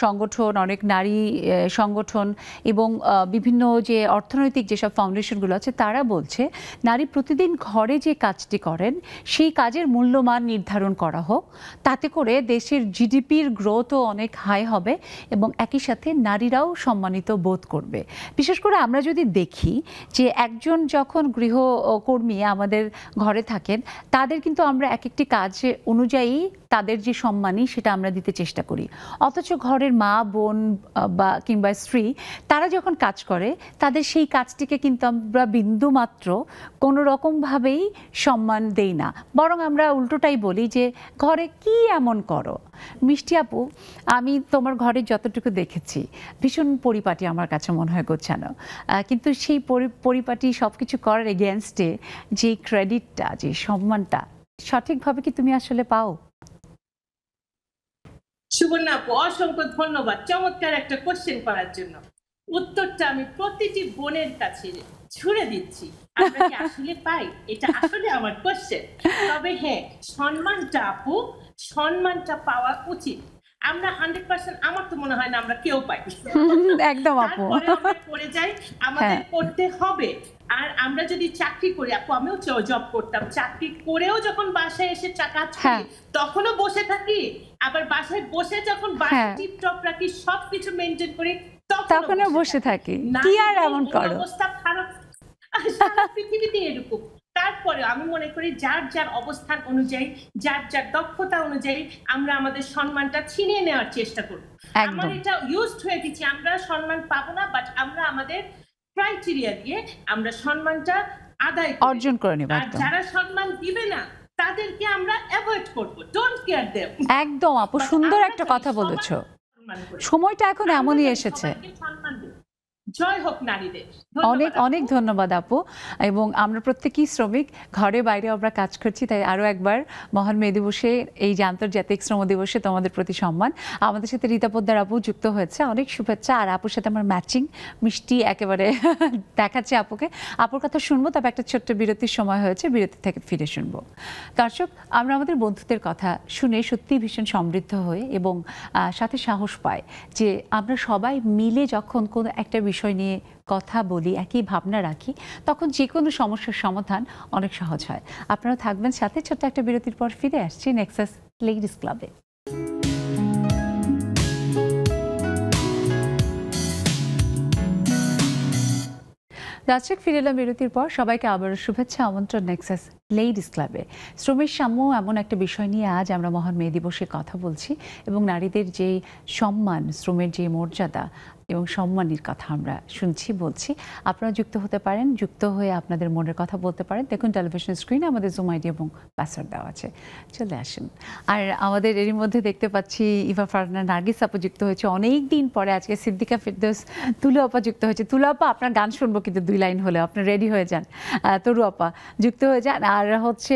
সংগঠন, অনেক নারী সংগঠন এবং বিভিন্ন যে অর্থনৈতিক যেসব ফাউন্ডেশনগুলো আছে তারা বলছে নারী প্রতিদিন ঘরে যে কাজটি করেন সেই কাজের মূল্যমান নির্ধারণ করা হোক, তাতে করে দেশের জিডিপির গ্রোথও অনেক হাই হবে এবং একই সাথে নারীরাও সম্মানিত বোধ করবে। বিশেষ করে আমরা যদি দেখি যে একজন যখন গৃহকর্মী আমাদের ঘরে থাকেন, তাদের কিন্তু আমরা এক একটি কাজ অনুযায়ী তাদের যে সম্মানই সেটা আমরা দিতে চেষ্টা করি, অথচ ঘরের মা, বোন বা কিংবা স্ত্রী তারা যখন কাজ করে তাদের সেই কাজটিকে কিন্তু আমরা বিন্দু মাত্র কোনো রকমভাবেই সম্মান দেই না, বরং আমরা উল্টোটাই বলি যে ঘরে কি এমন করো। মিষ্টি আপু, আমি তোমার ঘরে যতটুকু দেখেছি ভীষণ পরিপাটি আমার কাছে মনে হয়, গোছানো, কিন্তু সেই পরিপাটি সব কিছু করার এগেনস্টে যে ক্রেডিটটা, যে সম্মানটা সঠিকভাবে কি তুমি আসলে পাও? সুবর্ণা আপু, অসংখ্য ধন্যবাদ চমৎকার একটা কোশ্চেন করার জন্য। উত্তরটা আমি প্রতিটি বোনের কাছে ছুড়ে দিচ্ছি। আমরা কি আসলে পাই? এটা আসলে আমার কোশ্চেন। তবে হ্যাঁ, সম্মানটা আপু, সম্মানটা পাওয়া উচিত। আমরা 100%, আমার তো মনে হয় না আমরা কেউ পাই। একদম আপু। তারপরে আমরা করে যাই, আমাদের করতে হবে। আর আমরা যদি চাকরি করি, আপু আমিও জব করতাম, চাকরি করেও যখন বাসায় এসে কাজ করি তখনও বসে থাকি, আবার বাসায় বসে যখন বাসা টিপটপ রাখি, সবকিছু মেনটেন করি, তখনও বসে থাকি। কি আর এমন করো, অবস্থা খারাপ, সারা পৃথিবীতে এরকম। তারপরে আমি মনে করি যার যার অবস্থান অনুযায়ী, যার যার দক্ষতা অনুযায়ী আমরা আমাদের সম্মানটা ছিনিয়ে নেওয়ার চেষ্টা করব। আমার এটা ইউজড হয়ে গেছি, আমরা সম্মান পাবো না, বাট আমরা আমাদের ক্রাইটেরিয়া দিয়ে আমরা সম্মানটা আদায় অর্জন করে নেব। আর যারা সম্মান দিবে না তাদেরকে আমরা অ্যাভয়েড করব, ডোন্ট কেয়ার দেম। একদম আপু, সুন্দর একটা কথা বলেছো। সময়টা এখন এমনই এসেছে। জয় হোক নারীদের। অনেক অনেক ধন্যবাদ আপু। এবং আমরা প্রত্যেকেই শ্রমিক, ঘরে বাইরে আমরা কাজ করছি, তাই আরো একবার মহান মে দিবসে, এই যে আন্তর্জাতিক শ্রম দিবসে তোমাদের প্রতি সম্মান। আমাদের সাথে রীতা পোদ্দার আপু যুক্ত হয়েছে, অনেক শুভেচ্ছা। আর আপুর সাথে আমার ম্যাচিং মিষ্টি একেবারে দেখাচ্ছে আপুকে। আপুর কথা শুনবো, তবে একটা ছোট্ট বিরতির সময় হয়েছে, বিরতি থেকে ফিরে শুনবো। দর্শক, আমরা আমাদের বন্ধুদের কথা শুনে সত্যি ভীষণ সমৃদ্ধ হয়ে এবং সাথে সাহস পাই যে আমরা সবাই মিলে যখন কোনো একটা বিষয় নিয়ে কথা বলি, একই ভাবনা রাখি, তখন যে কোনো সমস্যার সমাধান অনেক সহজ হয়। আপনারা থাকবেন সাথে। ছোট্ট একটা বিরতির পর ফিরে আসছি নেক্সাস লেডিস ক্লাবে। দর্শক, ফিরে এলাম বিরতির পর। সবাইকে আবারও শুভেচ্ছা, আমন্ত্রণ নেক্সাস লেডিস ক্লাবে। শ্রমের সাম্য এমন একটা বিষয় নিয়ে আজ আমরা মহান মে দিবসে কথা বলছি এবং নারীদের যে সম্মান, শ্রমের যে মর্যাদা এবং সম্মানের কথা আমরা শুনছি, বলছি। আপনারা যুক্ত হতে পারেন, যুক্ত হয়ে আপনাদের মনের কথা বলতে পারেন। দেখুন টেলিভিশন স্ক্রিনে আমাদের জুম আইডি এবং পাসওয়ার্ড দেওয়া আছে, চলে আসুন। আর আমাদের এরই মধ্যে দেখতে পাচ্ছি ইভা ফারহানা, নার্গিস আপু যুক্ত হয়েছে অনেক দিন পরে। আজকে সিদ্দিকা ফেরদৌস, তুলু আপা যুক্ত হয়েছে। তুলু আপা, আপনার গান শুনবো কিন্তু 2 লাইন হলে, আপনার রেডি হয়ে যান। তরু আপা যুক্ত হয়ে যান। আর হচ্ছে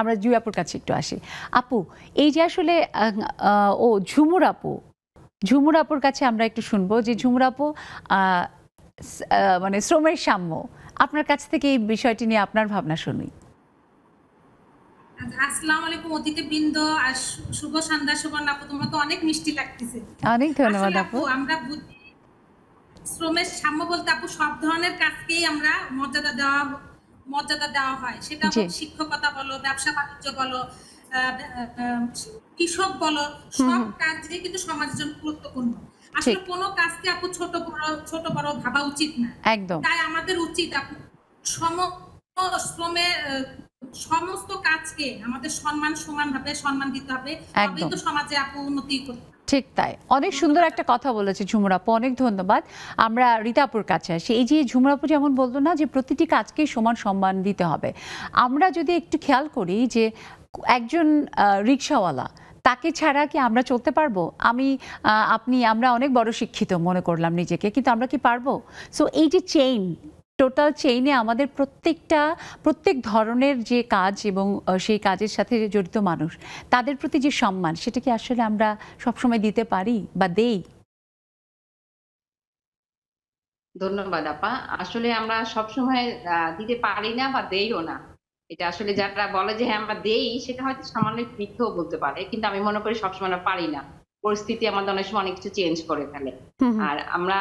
আমরা জুই আপুর কাছে একটু আসি। আপু, এই যে আসলে ঝুমুর আপুর কাছে আমরা একটু শুনবো যে ঝুমুর আপু, মানে শ্রমের সাম্য, আপনার কাছ থেকে এই বিষয়টি নিয়ে আপনার ভাবনা শুনি। আসসালামু আলাইকুম অতিথিবৃন্দ, আর শুভ সন্ধ্যা। সুবর্ণা আপু, তোমাকে অনেক মিষ্টি লাগতেছে। অনেক ধন্যবাদ আপু। আমরা শ্রমের সাম্য বলতে আপু সব ধরনের কাজকেই আমরা মর্যাদা দেওয়া হয়, সেটা শিক্ষকতা বলো, ব্যবসা বাণিজ্য বলো, কৃষক বলো, সব কাজই কিন্তু সমাজের জন্য গুরুত্বপূর্ণ। আসলে কোনো কাজকে আপু ছোট বড় ভাবা উচিত না। একদম। তাই আমাদের উচিত আপু শ্রমের সমস্ত কাজকে আমাদের সমানভাবে সম্মান দিতে হবে, তবেই তো সমাজে আপু উন্নতি করতে। ঠিক তাই, অনেক সুন্দর একটা কথা বলেছে ঝুমুর আপু, অনেক ধন্যবাদ। আমরা রীতাপুর কাছে আসি। এই যে ঝুমুর আপু যেমন বললো না যে প্রতিটি কাজকে সমান সম্মান দিতে হবে, আমরা যদি একটু খেয়াল করি যে একজন রিকশাওয়ালা, তাকে ছাড়া কি আমরা চলতে পারবো? আমরা অনেক বড় শিক্ষিত মনে করলাম নিজেকে, কিন্তু আমরা কি পারবো? সো এই যে টোটাল চেইনে আমাদের প্রত্যেক ধরনের যে কাজ এবং সেই কাজের সাথে জড়িত মানুষ, তাদের প্রতি যে সম্মান, সেটা কি আসলে আমরা সবসময় দিতে পারি বা দেই? ধন্যবাদ আপা। আসলে আমরা সবসময় দিতে পারি না বা দেইও না। এটা আসলে যারা বলে যে হ্যাঁ আমরা দেই, সেটা হয়তো সামান্য মিথ্যেও বলতে পারে, কিন্তু আমি মনে করি সবসময় আমরা পারি না। পরিস্থিতি আমাদের অনেক সময় অনেক কিছু চেঞ্জ করে ফেলে। আর আমরা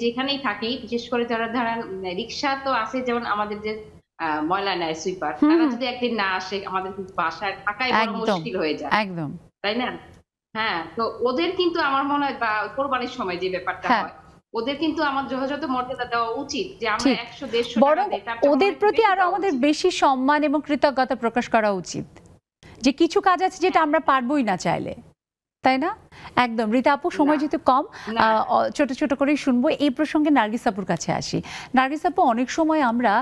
যেখানেই থাকি, বিশেষ করে যারা ধরেন রিক্সা তো আছে, যেমন আমাদের যে ময়লা নেয় সুইপার, তারা যদি একদিন না আসে, আমাদের বাসায় থাকাই বড় মুশকিল হয়ে যায়। একদম, তাই না? হ্যাঁ, তো ওদের কিন্তু আমার মনে হয়, বা কোরবানির সময় যে ব্যাপারটা হয়, ওদের কিন্তু আমার যথাযথ মর্যাদা দেওয়া উচিত, যে আমরা 100-150 বরং ওদের প্রতি আরো আমাদের বেশি সম্মান এবং কৃতজ্ঞতা প্রকাশ করা উচিত, যে কিছু কাজ আছে যেটা আমরা পারবোই না চাইলে, তাই না? একদম। রীতা আপু, সময় যেহেতু কম, ছোট ছোট করে শুনবো। এই প্রসঙ্গে নার্গিস আপুর কাছে আসি। নার্গিস আপু, অনেক সময় আমরা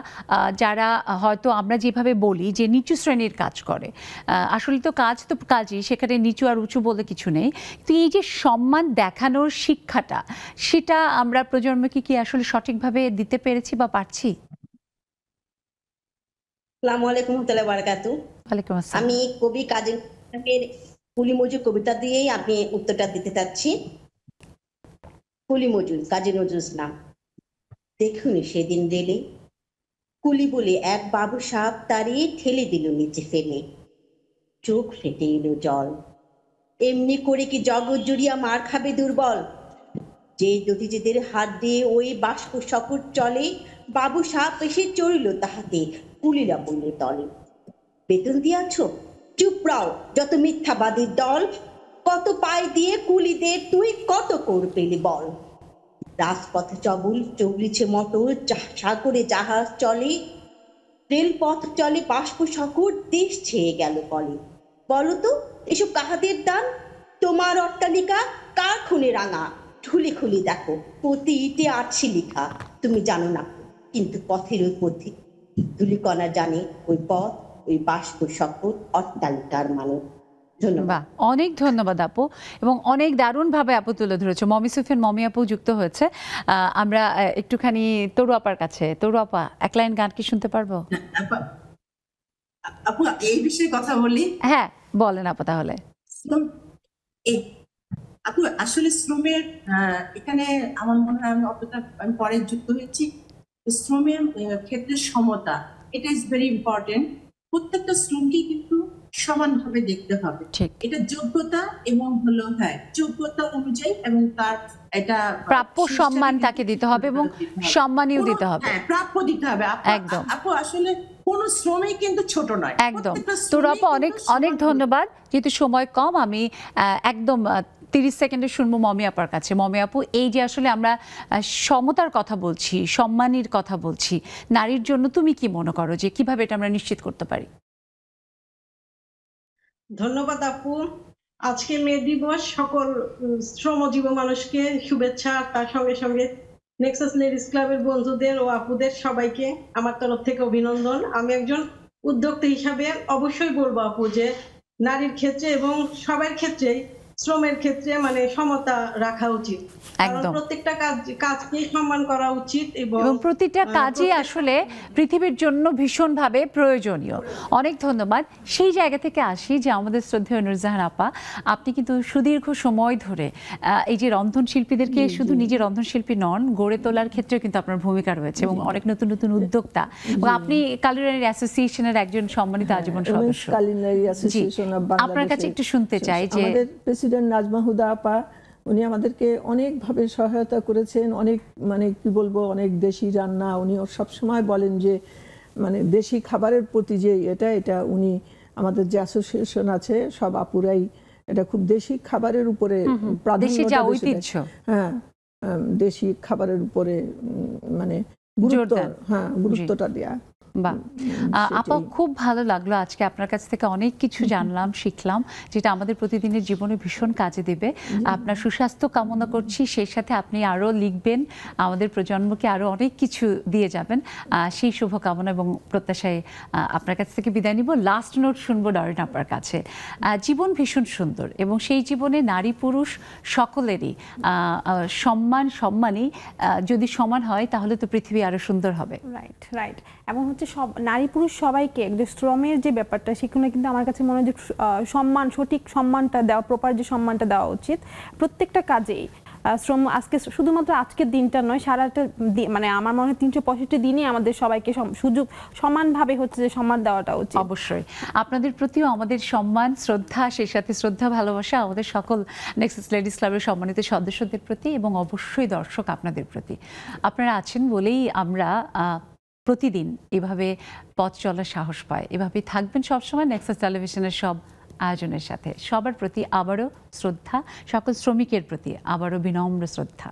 যারা হয়তো আমরা যেভাবে বলি যে নিচু শ্রেণীর কাজ করে, আসলে তো কাজই, সেখানে নিচু আর উঁচু বলে কিছু নেই। তো এই যে সম্মান দেখানোর শিক্ষাটা, সেটা আমরা প্রজন্মকে কি আসলে সঠিকভাবে দিতে পেরেছি বা পারছি? আসসালামু আলাইকুম ওয়া রাহমাতুল্লাহি ওয়া বারাকাতুহু। ওয়ালাইকুম আসসালাম। আমি কবি কাজী কুলি মজুর কবিতা দিয়েই আমি উত্তরটা দিতে চাচ্ছি। কুলি মজুর, কাজী নজরুল ইসলাম। দেখুনি সেদিন রেলে কুলি বলে এক বাবু সাপ তাড়িয়ে ঠেলে দিল নিচে ফেলে, চোখ ফেটে এলো জল। এমনি করে কি জগৎ জুড়িয়া মার খাবে দুর্বল? যে দতিজেদের হাত দিয়ে ওই বাষ্প শকট চলে, বাবু সাপ এসে চড়িল তাহাতে, কুলিরা বলল তলে। বেতন দিয়াছ? চুপ রাও যত মিথ্যাবাদীর দল, কত পায় দিয়ে কুলিদের তুই কত কর পেলি বল। রাজপথে চবল চবলিছে মটর, সাগরে জাহাজ চলে, রেলপথ চলে বাষ্প শকট, দেশ ছেয়ে গেল কলে। বলতো এসব কাহাদের দান? তোমার অট্টালিকা কার খুনে রাঙা? ঠুলি খুলি দেখো প্রতি ইটে আছে লিখা। তুমি জানো না কিন্তু পথের ওই পথে ধুলিকণা জানে ওই পথ, ওই বাষ্প শকট, অট্টালিকার মানে। বাহ, অনেক ধন্যবাদ আপু, এবং অনেক দারুণভাবে আপু তুলে ধরেছে। মমি সুফিয়ান, মমি আপু যুক্ত হয়েছে। আমরা একটুখানি তরু আপার কাছে। তরু আপা, এক লাইন গান কি শুনতে পারবো? আপু এই বিষয়ে কথা বলি। হ্যাঁ বলেন আপু। তাহলে আপু আসলে শ্রমের এখানে আমার মনে হয় আমি পরে যুক্ত হয়েছি। শ্রমের ক্ষেত্রে সমতা, এটা ইজ ভেরি ইম্পর্টেন্ট। প্রত্যেকটা শ্রমকে কিন্তু সমানভাবে দেখতে হবে। এটা যোগ্যতা এবং হলো যোগ্যতা অনুযায়ী এবং তার এটা প্রাপ্য সম্মান তাকে দিতে হবে এবং সম্মানীয় দিতে হবে। প্রাপ্য দিতে হবে। একদম আপু আসলে কোন শ্রমই কিন্তু ছোট নয়। একদম। তোর আপু অনেক অনেক ধন্যবাদ। যেহেতু সময় কম, আমি একদম 30 সেকেন্ডে শুনবো মমি আপার কাছে। মমি আপু, এই যে আসলে আমরা সমতার কথা বলছি, সম্মানের কথা বলছি, নারীর জন্য তুমি কি মনে করো যে কিভাবে এটা আমরা নিশ্চিত করতে পারি? ধন্যবাদ আপু। আজকে মে দিবস, সকল শ্রমজীবী মানুষকে শুভেচ্ছা। তার সঙ্গে সঙ্গে নেক্সাস লেডিস ক্লাবের বন্ধুদের ও আপুদের সবাইকে আমার তরফ থেকে অভিনন্দন। আমি একজন উদ্যোক্তা হিসাবে অবশ্যই বলবো আপু যে নারীর ক্ষেত্রে এবং সবার ক্ষেত্রেই শ্রমের ক্ষেত্রে মানে সমতা রাখা উচিত। একদম। প্রত্যেকটা কাজকে সম্মান করা উচিত এবং প্রতিটা কাজই আসলে পৃথিবীর জন্য ভীষণভাবে প্রয়োজনীয়। অনেক ধন্যবাদ। সেই জায়গা থেকে আসি যে আমাদের শ্রদ্ধেয় নুরজাহান আপা, আপনি কিন্তু সুদীর্ঘ সময় ধরে এই যে রন্ধনশিল্পীদেরকে শুধু নিজে রন্ধনশিল্পী নন, গড়ে তোলার ক্ষেত্রে কিন্তু আপনার ভূমিকা রয়েছে এবং অনেক নতুন নতুন উদ্যোক্তা, এবং আপনি কালিনারি অ্যাসোসিয়েশনের একজন সম্মানিত আজীবন সদস্য। Culinary association of Bangladesh. আপনার কাছে একটু শুনতে চাই যে প্রেসিডেন্ট নাজমা হুদা আপা, উনি আমাদেরকে অনেকভাবে সহায়তা করেছেন। অনেক মানে কি বলবো, অনেক দেশি রান্না উনি সবসময় বলেন যে মানে দেশি খাবারের প্রতি যে এটা উনি আমাদের যে অ্যাসোসিয়েশন আছে সব আপুরাই এটা খুব দেশি খাবারের উপরে প্রাধান্য, হ্যাঁ দেশি খাবারের উপরে মানে গুরুত্বটা দেয়া। বাহ আপা, খুব ভালো লাগলো আজকে আপনার কাছ থেকে অনেক কিছু জানলাম, শিখলাম, যেটা আমাদের প্রতিদিনের জীবনে ভীষণ কাজে দেবে। আপনার সুস্বাস্থ্য কামনা করছি, সেই সাথে আপনি আরও লিখবেন, আমাদের প্রজন্মকে আরও অনেক কিছু দিয়ে যাবেন, সেই শুভকামনা এবং প্রত্যাশায় আপনার কাছ থেকে বিদায় নিব। লাস্ট নোট শুনবো ডরিন আপার কাছে। জীবন ভীষণ সুন্দর এবং সেই জীবনে নারী পুরুষ সকলেরই সম্মানই যদি সমান হয় তাহলে তো পৃথিবী আরো সুন্দর হবে। Right right. এবং হচ্ছে সব নারী পুরুষ সবাইকে শ্রমের যে ব্যাপারটা, সেখানে কিন্তু আমার কাছে মনে হয় যে সম্মান, সঠিক সম্মানটা দেওয়া, প্রপার যে সম্মানটা দেওয়া উচিত প্রত্যেকটা কাজেই। শ্রম আজকে শুধুমাত্র আজকের দিনটা নয়, সারাটা মানে আমার মনে হয় 365 দিনই আমাদের সবাইকে সুযোগ সমানভাবে হচ্ছে যে সম্মান দেওয়াটা উচিত। অবশ্যই আপনাদের প্রতিও আমাদের সম্মান, শ্রদ্ধা, সেই সাথে শ্রদ্ধা ভালোবাসা আমাদের সকল নেক্সাস লেডিস ক্লাবের সম্মানিত সদস্যদের প্রতি এবং অবশ্যই দর্শক আপনাদের প্রতি। আপনারা আছেন বলেই আমরা প্রতিদিন এভাবে পথ চলার সাহস পায়। এভাবেই থাকবেন সবসময় নেক্সাস টেলিভিশনের সব আয়োজনের সাথে। সবার প্রতি আবারও শ্রদ্ধা, সকল শ্রমিকের প্রতি আবারও বিনম্র শ্রদ্ধা।